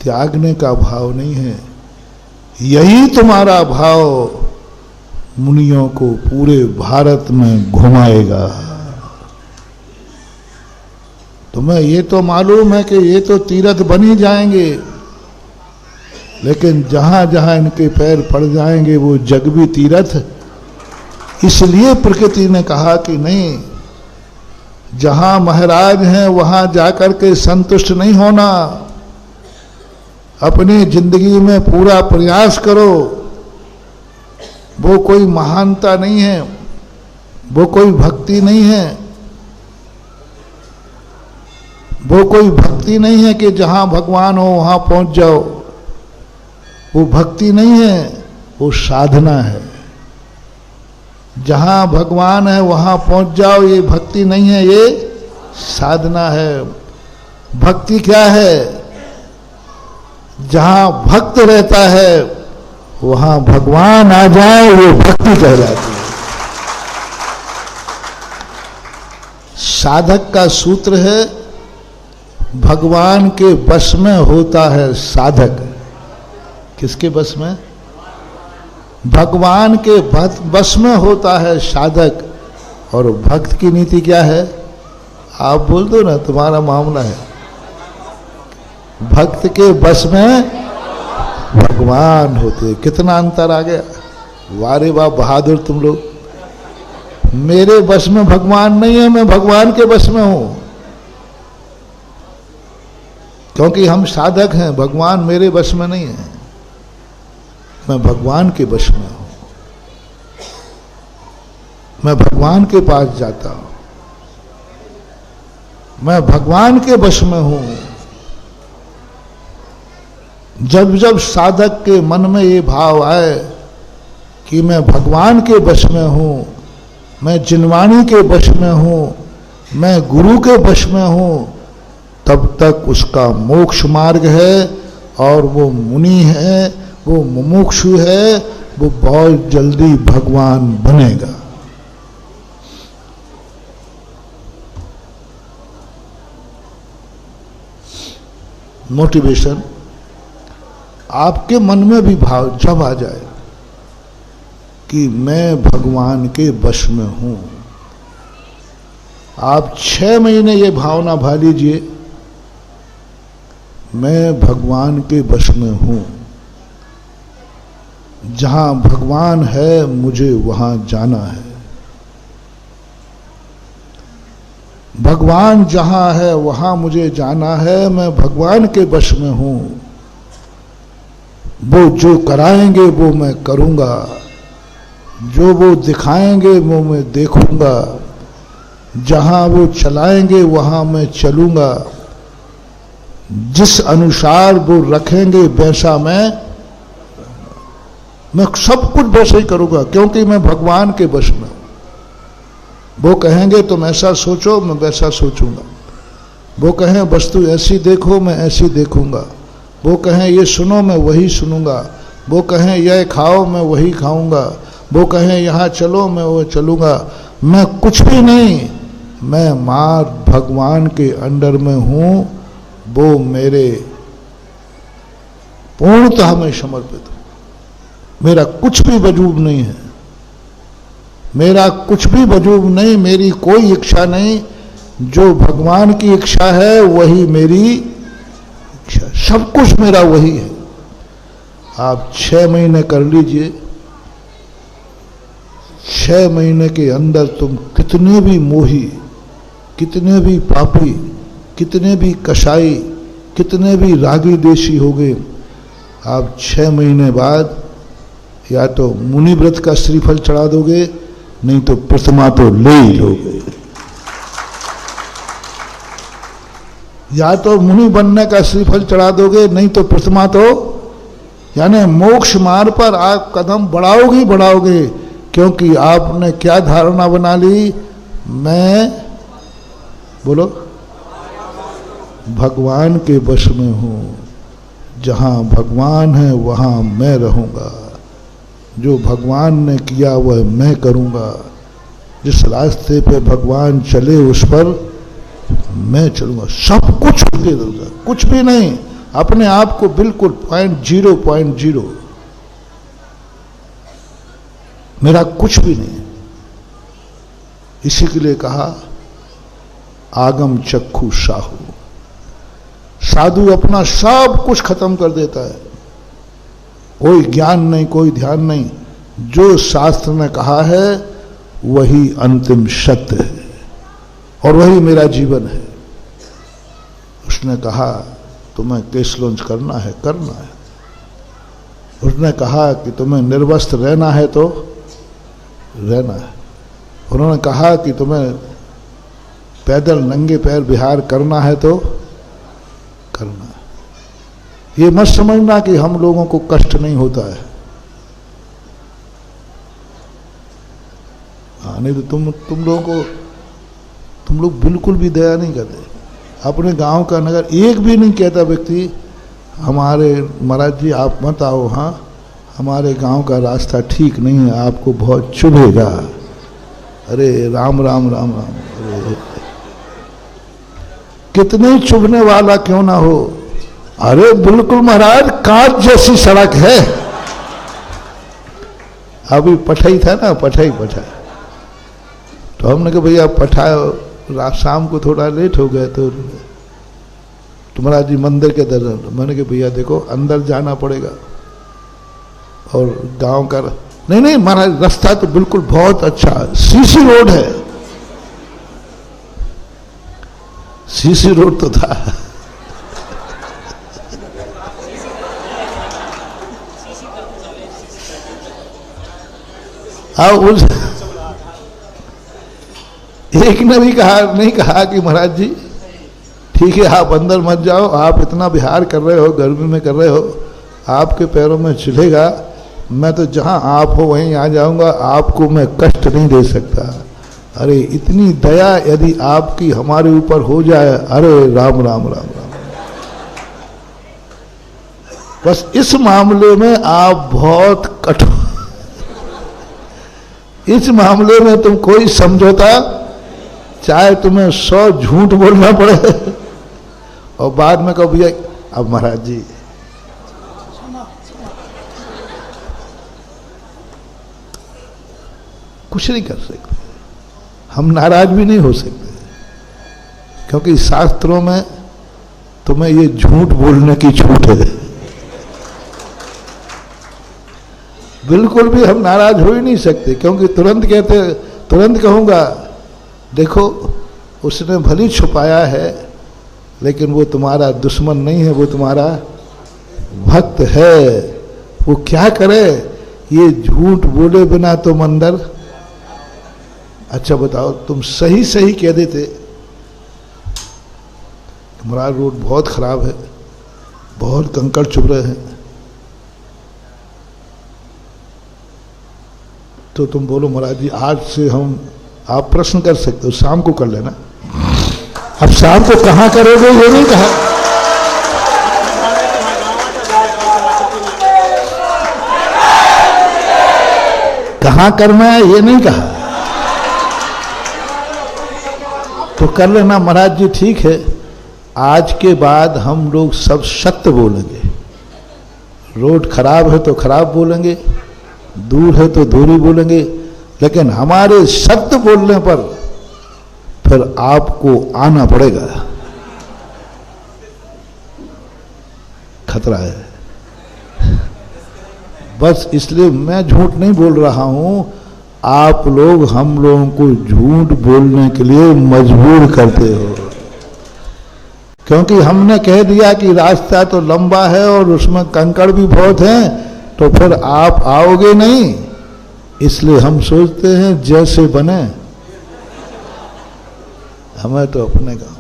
त्यागने का भाव नहीं है। यही तुम्हारा भाव मुनियों को पूरे भारत में घुमाएगा। तुम्हें ये तो मालूम है कि ये तो तीर्थ बन ही जाएंगे, लेकिन जहां जहां इनके पैर पड़ जाएंगे वो जग भी तीर्थ। इसलिए प्रकृति ने कहा कि नहीं, जहां महाराज हैं वहां जाकर के संतुष्ट नहीं होना, अपनी जिंदगी में पूरा प्रयास करो वो कोई महानता नहीं है, वो कोई भक्ति नहीं है, वो कोई भक्ति नहीं है कि जहां भगवान हो वहां पहुंच जाओ। वो भक्ति नहीं है, वो साधना है। जहां भगवान है वहां पहुंच जाओ, ये भक्ति नहीं है, ये साधना है। भक्ति क्या है? जहां भक्त रहता है वहां भगवान आ जाए, वो भक्ति कहलाती है। साधक का सूत्र है, भगवान के बस में होता है साधक। किसके बस में? भगवान के बस में होता है साधक। और भक्त की नीति क्या है? आप बोल दो ना, तुम्हारा मामला है। भक्त के बस में भगवान होते। कितना अंतर आ गया। वारे वाह बहादुर तुम लोग। मेरे बस में भगवान नहीं है, मैं भगवान के बस में हूं। क्योंकि हम साधक हैं, भगवान मेरे बस में नहीं है, मैं भगवान के बस में हूं। मैं भगवान के पास जाता हूं, मैं भगवान के बस में हूं। जब जब साधक के मन में ये भाव आए कि मैं भगवान के बस में हूं, मैं जिनवाणी के बस में हूं, मैं गुरु के बस में हूं, तब तक उसका मोक्ष मार्ग है। और वो मुनि है, वो मुमुक्षु है, वो बहुत जल्दी भगवान बनेगा। मोटिवेशन आपके मन में भी भाव जब आ जाए कि मैं भगवान के बस में हूं, आप 6 महीने ये भावना भा लीजिए, मैं भगवान के बस में हूं। जहां भगवान है मुझे वहां जाना है। भगवान जहां है वहां मुझे जाना है। मैं भगवान के बस में हूं। वो जो कराएंगे वो मैं करूंगा, जो वो दिखाएंगे वो मैं देखूंगा, जहां वो चलाएंगे वहां मैं चलूंगा, जिस अनुसार वो रखेंगे वैसा मैं सब कुछ वैसे ही करूंगा, क्योंकि मैं भगवान के बस में हूं। वो कहेंगे तुम ऐसा सोचो, मैं वैसा सोचूंगा। वो कहें वस्तु ऐसी देखो, मैं ऐसी देखूंगा। वो कहें ये सुनो, मैं वही सुनूंगा। वो कहें यह खाओ, मैं वही खाऊंगा। वो कहें यहाँ चलो, मैं वो चलूंगा। मैं कुछ भी नहीं, मैं मां भगवान के अंडर में हूं। वो मेरे पूर्णतः में समर्पित हूं। मेरा कुछ भी वजूद नहीं है, मेरा कुछ भी वजूद नहीं, मेरी कोई इच्छा नहीं। जो भगवान की इच्छा है वही मेरी इच्छा, सब कुछ मेरा वही है। आप 6 महीने कर लीजिए। 6 महीने के अंदर तुम कितने भी मोही, कितने भी पापी, कितने भी कसाई, कितने भी रागी देशी हो गए, आप 6 महीने बाद या तो मुनि व्रत का श्रीफल चढ़ा दोगे, नहीं तो प्रतिमा तो ले ही लोगे। या तो मुनि बनने का श्रीफल चढ़ा दोगे, नहीं तो प्रतिमा तो, यानी मोक्ष मार्ग पर आप कदम बढ़ाओगे ही बढ़ाओगे। क्योंकि आपने क्या धारणा बना ली? मैं, बोलो, भगवान के बस में हूं। जहां भगवान है वहां मैं रहूंगा। जो भगवान ने किया वह मैं करूंगा। जिस रास्ते पे भगवान चले उस पर मैं चलूंगा। सब कुछ दे दूंगा, कुछ भी नहीं, अपने आप को बिल्कुल 0.0 मेरा कुछ भी नहीं। इसी के लिए कहा आगम चक्षु साहू। साधु अपना सब कुछ खत्म कर देता है, कोई ज्ञान नहीं, कोई ध्यान नहीं। जो शास्त्र ने कहा है वही अंतिम सत्य है और वही मेरा जीवन है। उसने कहा तुम्हें केस लॉन्च करना है, करना है। उसने कहा कि तुम्हें निर्वस्त्र रहना है तो रहना है। उन्होंने कहा कि तुम्हें पैदल नंगे पैर विहार करना है तो करना है। ये मत समझना कि हम लोगों को कष्ट नहीं होता है। हाँ, नहीं तो तुम लोग बिल्कुल भी दया नहीं करते। अपने गांव का नगर एक भी नहीं कहता व्यक्ति हमारे महाराज जी आप मत आओ, हाँ हमारे गांव का रास्ता ठीक नहीं है, आपको बहुत चुभेगा। अरे राम राम राम राम, अरे कितने चुभने वाला क्यों ना हो। अरे बिल्कुल महाराज कांच जैसी सड़क है। अभी पठाई था ना, पठाई तो हमने कहा भैया पठा शाम को थोड़ा लेट हो गया तो महाराज जी मंदिर के दर्शन। मैंने कहा भैया देखो अंदर जाना पड़ेगा और गांव का नहीं महाराज रास्ता तो बिल्कुल बहुत अच्छा है, सीसी रोड है। सीसी रोड तो था। उस एक ने भी नहीं कहा कि महाराज जी ठीक है आप अंदर मत जाओ, आप इतना विहार कर रहे हो, गर्मी में कर रहे हो, आपके पैरों में चलेगा, मैं तो जहां आप हो वहीं आ जाऊंगा, आपको मैं कष्ट नहीं दे सकता। अरे इतनी दया यदि आपकी हमारे ऊपर हो जाए, अरे राम राम राम राम। बस इस मामले में आप बहुत कठोर, इस मामले में तुम कोई समझौता, चाहे तुम्हें 100 झूठ बोलना पड़े और बाद में कहो भैया अब महाराज जी कुछ नहीं कर सकते, हम नाराज भी नहीं हो सकते, क्योंकि शास्त्रों में तुम्हें ये झूठ बोलने की छूट है। बिल्कुल भी हम नाराज हो ही नहीं सकते, क्योंकि तुरंत कहूंगा देखो उसने भली छुपाया है लेकिन वो तुम्हारा दुश्मन नहीं है, वो तुम्हारा भक्त है। वो क्या करे, ये झूठ बोले बिना तुम अंदर। अच्छा बताओ तुम सही कह देते हमारा रोड बहुत खराब है, बहुत कंकड़ चुभ रहे हैं, तो तुम बोलो महाराज जी आज से हम, आप प्रश्न कर सकते हो, शाम को कर लेना। अब शाम को कहां करोगे ये नहीं कहा, कहां करना है ये नहीं कहा, तो कर लेना महाराज जी ठीक है। आज के बाद हम लोग सब सत्य बोलेंगे, रोड खराब है तो खराब बोलेंगे, दूर है तो दूरी बोलेंगे, लेकिन हमारे सत्य बोलने पर फिर आपको आना पड़ेगा, खतरा है। बस इसलिए मैं झूठ नहीं बोल रहा हूं, आप लोग हम लोगों को झूठ बोलने के लिए मजबूर करते हो, क्योंकि हमने कह दिया कि रास्ता तो लंबा है और उसमें कंकड़ भी बहुत हैं, तो फिर आप आओगे नहीं। इसलिए हम सोचते हैं जैसे बने, हमें तो अपने गाँव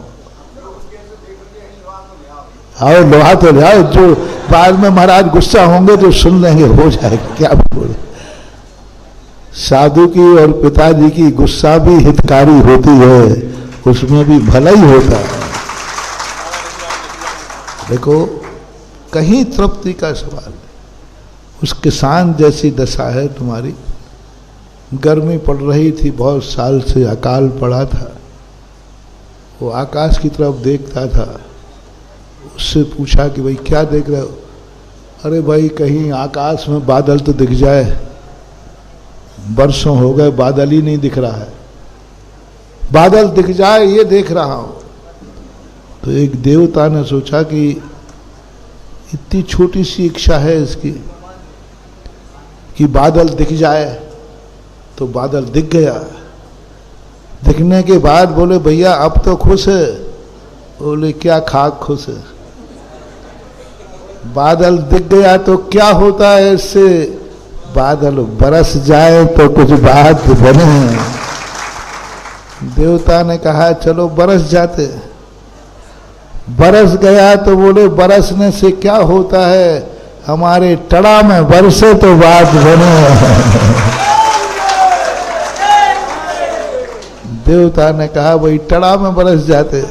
आओ लोहा तो जाओ, जो बाद में महाराज गुस्सा होंगे तो सुन लेंगे, हो जाएगा क्या बोले। साधु की और पिताजी की गुस्सा भी हितकारी होती है, उसमें भी भला ही होता है। देखो कहीं तृप्ति का सवाल है। उस किसान जैसी दशा है तुम्हारी, गर्मी पड़ रही थी, बहुत साल से अकाल पड़ा था, वो आकाश की तरफ देखता था, उससे पूछा कि भाई क्या देख रहे हो, अरे भाई कहीं आकाश में बादल तो दिख जाए, बरसों हो गए बादल ही नहीं दिख रहा है, बादल दिख जाए ये देख रहा हूं। तो एक देवता ने सोचा कि इतनी छोटी सी इच्छा है इसकी कि बादल दिख जाए, तो बादल दिख गया। दिखने के बाद बोले भैया अब तो खुश है, बोले क्या खाक खुश है, बादल दिख गया तो क्या होता है इससे? बादल बरस जाए तो कुछ बात बने। देवता ने कहा चलो बरस जाते। बरस गया तो बोले बरसने से क्या होता है? हमारे टड़ा में बरसे तो बात बने। देवता ने कहा भाई टड़ा में बरस जाते।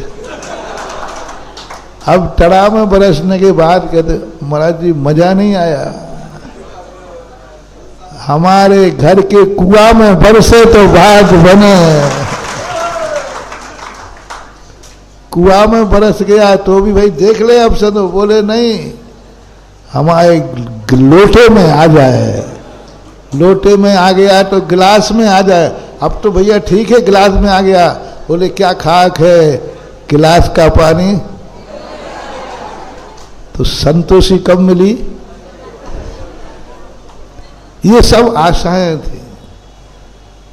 अब टड़ा में बरसने के बाद कहते महाराज जी मजा नहीं आया, हमारे घर के कुआं में बरसे तो बात बने। कुआं में बरस गया तो भी भाई देख ले अब से, तो बोले नहीं हमारे लोटे में आ जाए, लोटे में आ गया तो गिलास में आ जाए। अब तो भैया ठीक है गिलास में आ गया। बोले क्या खाक है गिलास का पानी, तो संतोषी कब मिली? ये सब आशाएं थी।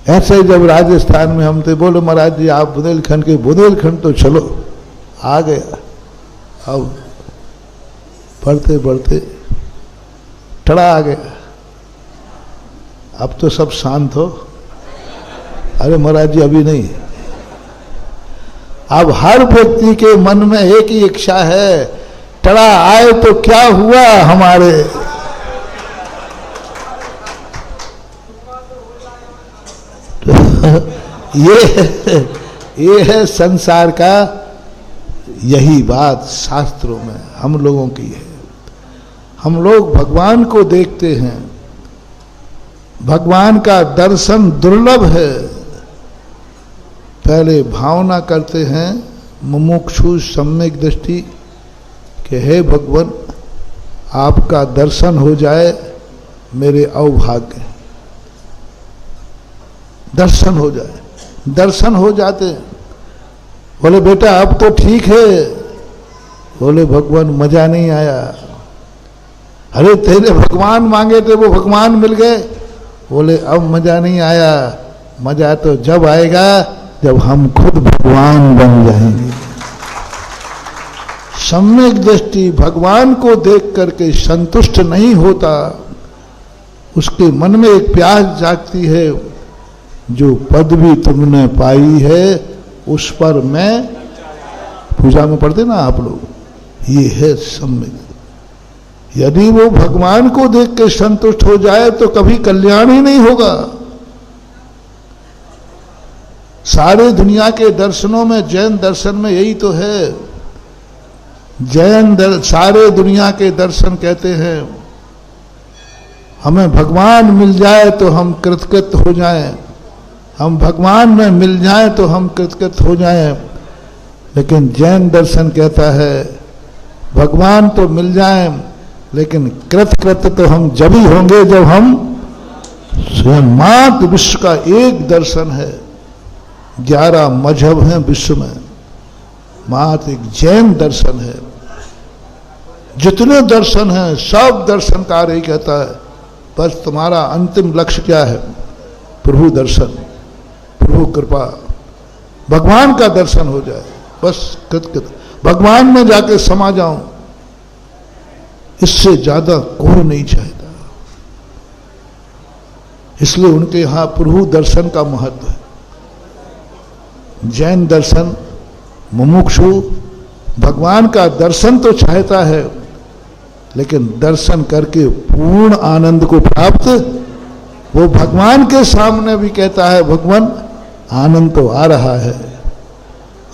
ऐसे ही जब राजस्थान में हम थे, बोले महाराज जी आप बुंदेलखंड के, बुंदेलखंड तो चलो आ गया। अब बढ़ते बढ़ते टड़ा आ गया। अब तो सब शांत हो। अरे महाराज जी अभी नहीं। अब हर व्यक्ति के मन में एक ही इच्छा है, टड़ा आए तो क्या हुआ हमारे। ये है संसार का, यही बात शास्त्रों में हम लोगों की है। हम लोग भगवान को देखते हैं, भगवान का दर्शन दुर्लभ है। पहले भावना करते हैं मुमुक्षु सम्यक दृष्टि कि हे भगवान आपका दर्शन हो जाए मेरे अवभाग्य, दर्शन हो जाए। दर्शन हो जाते, बोले बेटा अब तो ठीक है। बोले भगवान मजा नहीं आया। अरे तेरे भगवान मांगे थे वो भगवान मिल गए। बोले अब मजा नहीं आया, मजा तो जब आएगा जब हम खुद भगवान बन जाएंगे। सम्यक दृष्टि भगवान को देख करके संतुष्ट नहीं होता, उसके मन में एक प्यास जागती है, जो पदवी तुमने पाई है उस पर मैं, पूजा में पढ़ते ना आप लोग, ये है सम्यक। यदि वो भगवान को देख के संतुष्ट हो जाए तो कभी कल्याण ही नहीं होगा। सारे दुनिया के दर्शनों में, जैन दर्शन में यही तो है। सारे दुनिया के दर्शन कहते हैं हमें भगवान मिल जाए तो हम कृतकृत हो जाएं, हम भगवान में मिल जाएं तो हम कृतकृत हो जाएं। लेकिन जैन दर्शन कहता है भगवान तो मिल जाएं लेकिन कृतकृत तो हम जब ही होंगे जब हम स्वयं। मात्र विश्व का एक दर्शन है, 11 मजहब हैं विश्व में, मात्र एक जैन दर्शन है। जितने दर्शन हैं सब दर्शनकार ही कहता है बस तुम्हारा अंतिम लक्ष्य क्या है? प्रभु दर्शन, प्रभु कृपा, भगवान का दर्शन हो जाए बस कृतकृत, भगवान में जाके समा जाऊं, इससे ज्यादा कोई नहीं चाहता। इसलिए उनके यहां प्रभु दर्शन का महत्व है। जैन दर्शन मुमुक्षु भगवान का दर्शन तो चाहता है लेकिन दर्शन करके पूर्ण आनंद को प्राप्त, वो भगवान के सामने भी कहता है भगवान आनंद तो आ रहा है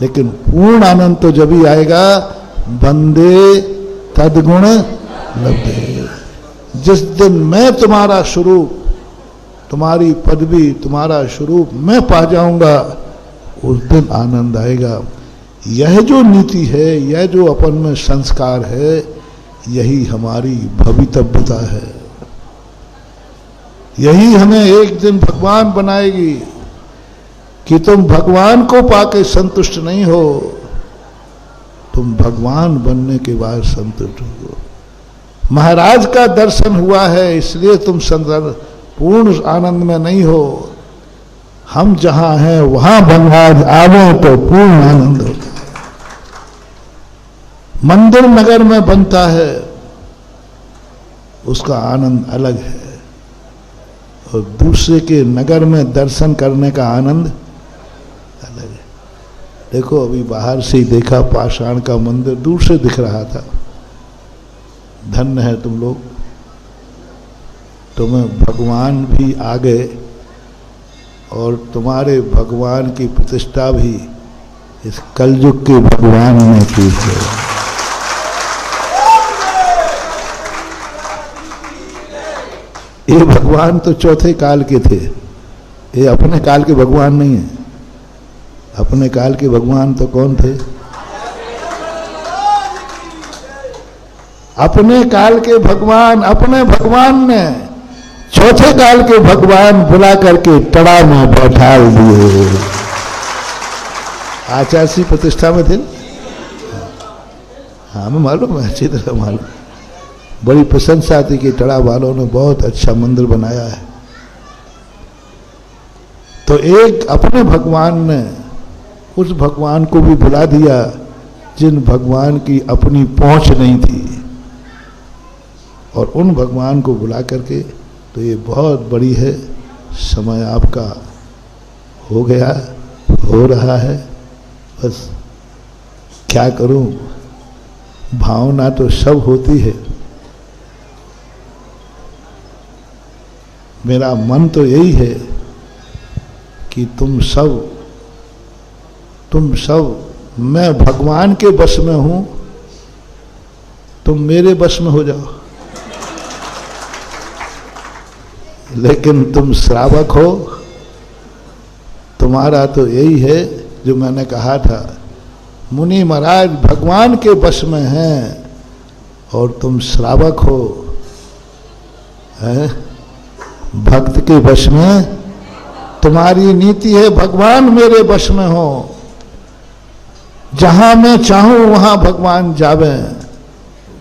लेकिन पूर्ण आनंद तो जब ही आएगा बंदे तदगुण लब्धे। जिस दिन मैं तुम्हारा स्वरूप, तुम्हारी पदवी, तुम्हारा स्वरूप मैं पा जाऊंगा उस दिन आनंद आएगा। यह जो नीति है, यह जो अपन में संस्कार है, यही हमारी भवितव्यता है। यही हमें एक दिन भगवान बनाएगी। कि तुम भगवान को पाके संतुष्ट नहीं हो, तुम भगवान बनने के बाद संतुष्ट हो। महाराज का दर्शन हुआ है इसलिए तुम पूर्ण आनंद में नहीं हो। हम जहां हैं वहां महाराज आवे तो पूर्ण आनंद होता है। मंदिर नगर में बनता है, उसका आनंद अलग है, और दूसरे के नगर में दर्शन करने का आनंद अलग है। देखो अभी बाहर से ही देखा, पाषाण का मंदिर दूर से दिख रहा था। धन्य है तुम लोग, तुम्हें भगवान भी आ गए, और तुम्हारे भगवान की प्रतिष्ठा भी इस कलयुग के भगवान ने की है। ये भगवान तो चौथे काल के थे, ये अपने काल के भगवान नहीं है। अपने काल के भगवान तो कौन थे? अपने काल के भगवान, अपने भगवान ने चौथे काल के भगवान बुला करके टड़ा में बैठा दिए। आचार्य प्रतिष्ठा में थे। हाँ हमें मालूम है, अच्छी तरह मालूम। बड़ी प्रशंसा थी कि टड़ा वालों ने बहुत अच्छा मंदिर बनाया है। तो एक अपने भगवान ने उस भगवान को भी बुला दिया जिन भगवान की अपनी पहुंच नहीं थी, और उन भगवान को बुला करके, तो ये बहुत बड़ी है। समय आपका हो गया, हो रहा है, बस क्या करूं, भावना तो सब होती है। मेरा मन तो यही है कि तुम सब, मैं भगवान के बस में हूं, तुम मेरे बस में हो जाओ। लेकिन तुम श्रावक हो, तुम्हारा तो यही है जो मैंने कहा था, मुनि महाराज भगवान के बस में हैं और तुम श्रावक हो, हैं? भक्त के बस में। तुम्हारी नीति है भगवान मेरे बस में हो, जहां मैं चाहूं वहां भगवान जावे।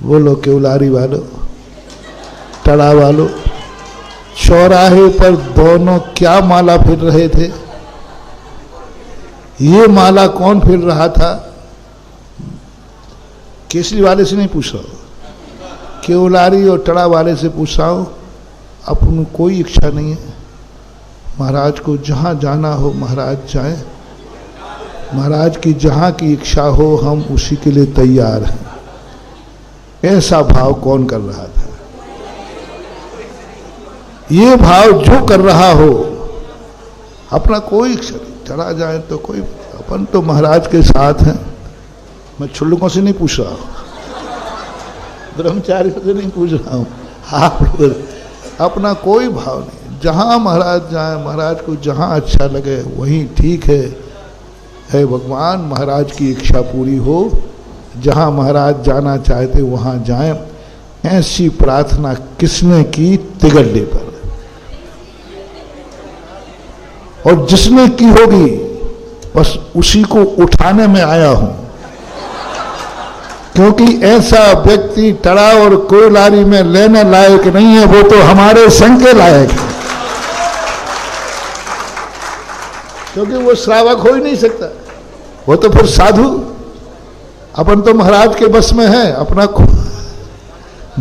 बोलो केवलारी वालों, टड़ा वालों, चौराहे पर दोनों क्या माला फिर रहे थे? ये माला कौन फिर रहा था? केसरी वाले से नहीं पूछ रहा हूं, केवलारी और टड़ा वाले से पूछ रहा हूं। अपनी कोई इच्छा नहीं है, महाराज को जहां जाना हो महाराज जाएं, महाराज की जहां की इच्छा हो हम उसी के लिए तैयार हैं। ऐसा भाव कौन कर रहा था? ये भाव जो कर रहा हो, अपना कोई इच्छा नहीं, चला जाए तो कोई, अपन तो महाराज के साथ हैं। मैं छुल्लुकों से नहीं पूछ रहा हूं, ब्रह्मचारियों से नहीं पूछ रहा हूं, आप अपना कोई भाव नहीं, जहां महाराज जाए, महाराज को जहां अच्छा लगे वहीं ठीक है। हे भगवान, महाराज की इच्छा पूरी हो, जहां महाराज जाना चाहते वहां जाएं। ऐसी प्रार्थना किसने की? तिगड्डे पर। और जिसने की होगी बस उसी को उठाने में आया हूं, क्योंकि ऐसा व्यक्ति टड़ा और कोयलारी में लेने लायक नहीं है, वो तो हमारे संग के लायक है, क्योंकि वो श्रावक हो ही नहीं सकता, वो तो फिर साधु। अपन तो महाराज के बस में है, अपना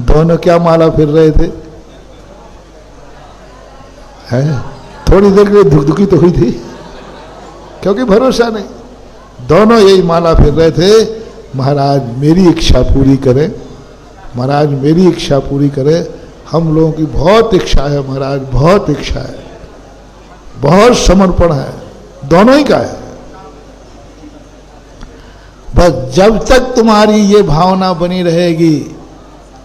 दोनों क्या माला फिर रहे थे, है? थोड़ी देर के लिए धुकधुकी तो हुई थी, क्योंकि भरोसा नहीं। दोनों यही माला फिर रहे थे, महाराज मेरी इच्छा पूरी करें, महाराज मेरी इच्छा पूरी करें। हम लोगों की बहुत इच्छा है महाराज, बहुत इच्छा है, बहुत समर्पण है, दोनों ही का है। बस जब तक तुम्हारी ये भावना बनी रहेगी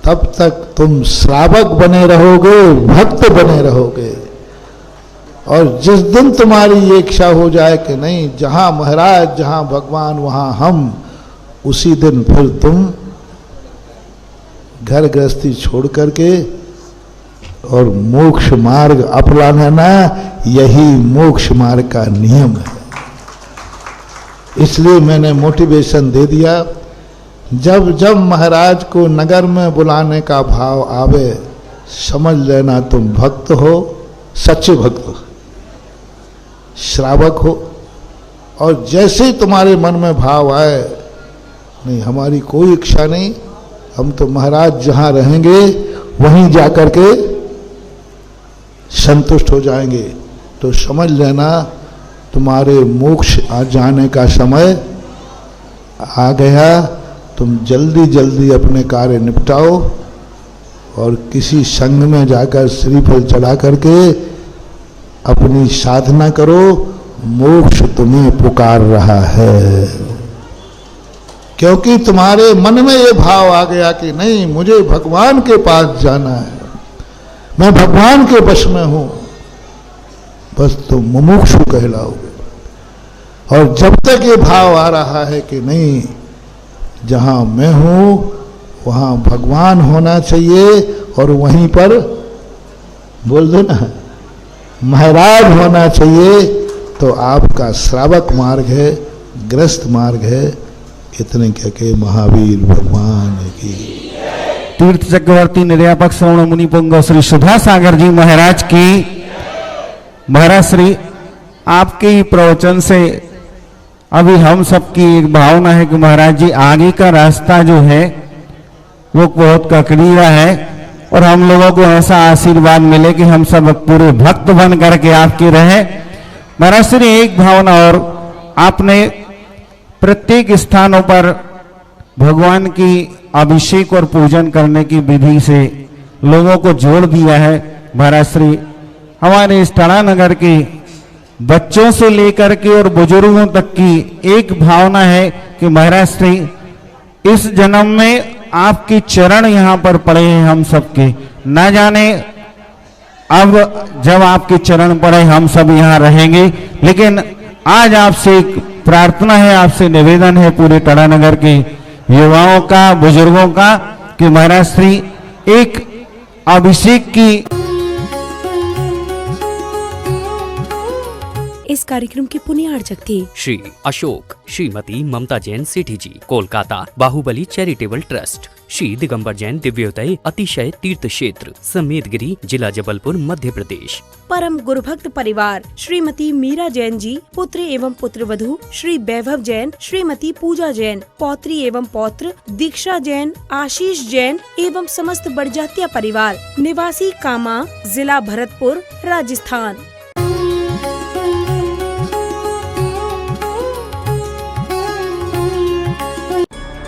तब तक तुम श्रावक बने रहोगे, भक्त बने रहोगे। और जिस दिन तुम्हारी ये इच्छा हो जाए कि नहीं, जहां महाराज जहां भगवान वहां हम, उसी दिन फिर तुम घर गृहस्थी छोड़ करके और मोक्ष मार्ग अपना लेना। यही मोक्ष मार्ग का नियम है। इसलिए मैंने मोटिवेशन दे दिया, जब जब महाराज को नगर में बुलाने का भाव आवे, समझ लेना तुम भक्त हो, सच्चे भक्त हो, श्रावक हो। और जैसे ही तुम्हारे मन में भाव आए, नहीं हमारी कोई इच्छा नहीं, हम तो महाराज जहां रहेंगे वहीं जाकर के संतुष्ट हो जाएंगे। तो समझ लेना तुम्हारे मोक्ष आ जाने का समय आ गया। तुम जल्दी जल्दी अपने कार्य निपटाओ और किसी संघ में जाकर श्रीफल चढ़ा करके अपनी साधना करो। मोक्ष तुम्हें पुकार रहा है, क्योंकि तुम्हारे मन में ये भाव आ गया कि नहीं, मुझे भगवान के पास जाना है, मैं भगवान के वश में हूं। बस तुम मुमुक्षु कहलाओगे। और जब तक ये भाव आ रहा है कि नहीं, जहां मैं हूं वहां भगवान होना चाहिए और वहीं पर बोल दो ना महाराज होना चाहिए, तो आपका श्रावक मार्ग है, ग्रस्त मार्ग है। इतने कह के महावीर भगवान की तीर्थ चक्रवर्ती निर्यापक श्रवण मुनि पुंग श्री सुधा सागर जी महाराज की। महाराज श्री, आपके ही प्रवचन से अभी हम सबकी एक भावना है कि महाराज जी आगे का रास्ता जो है वो बहुत ककड़ीला है, और हम लोगों को ऐसा आशीर्वाद मिले कि हम सब पूरे भक्त बन करके आपके रहे। महाराज श्री, एक भावना और, आपने प्रत्येक स्थानों पर भगवान की अभिषेक और पूजन करने की विधि से लोगों को जोड़ दिया है। महाराज श्री, हमारे इस टड़ा नगर के बच्चों से लेकर के और बुजुर्गों तक की एक भावना है कि महाराज श्री, इस जन्म में आपके चरण यहाँ पर पड़े हैं हम सबके, न जाने अब जब आपके चरण पड़े हम सब यहाँ रहेंगे। लेकिन आज आपसे एक प्रार्थना है, आपसे निवेदन है पूरे टड़ा नगर के युवाओं का, बुजुर्गों का, कि महाराज श्री एक अभिषेक की। इस कार्यक्रम के पुण्यार्चक थे श्री अशोक श्रीमती ममता जैन सेठी जी, कोलकाता बाहुबली चैरिटेबल ट्रस्ट। श्री दिगंबर जैन दिव्योदय अतिशय तीर्थ क्षेत्र, समेतगिरी, जिला जबलपुर, मध्य प्रदेश। परम गुरुभक्त परिवार श्रीमती मीरा जैन जी, पुत्र एवं पुत्रवधू श्री वैभव जैन, श्रीमती पूजा जैन, पौत्री एवं पौत्र दीक्षा जैन, आशीष जैन एवं समस्त बड़जात्या परिवार, निवासी कामा, जिला भरतपुर, राजस्थान।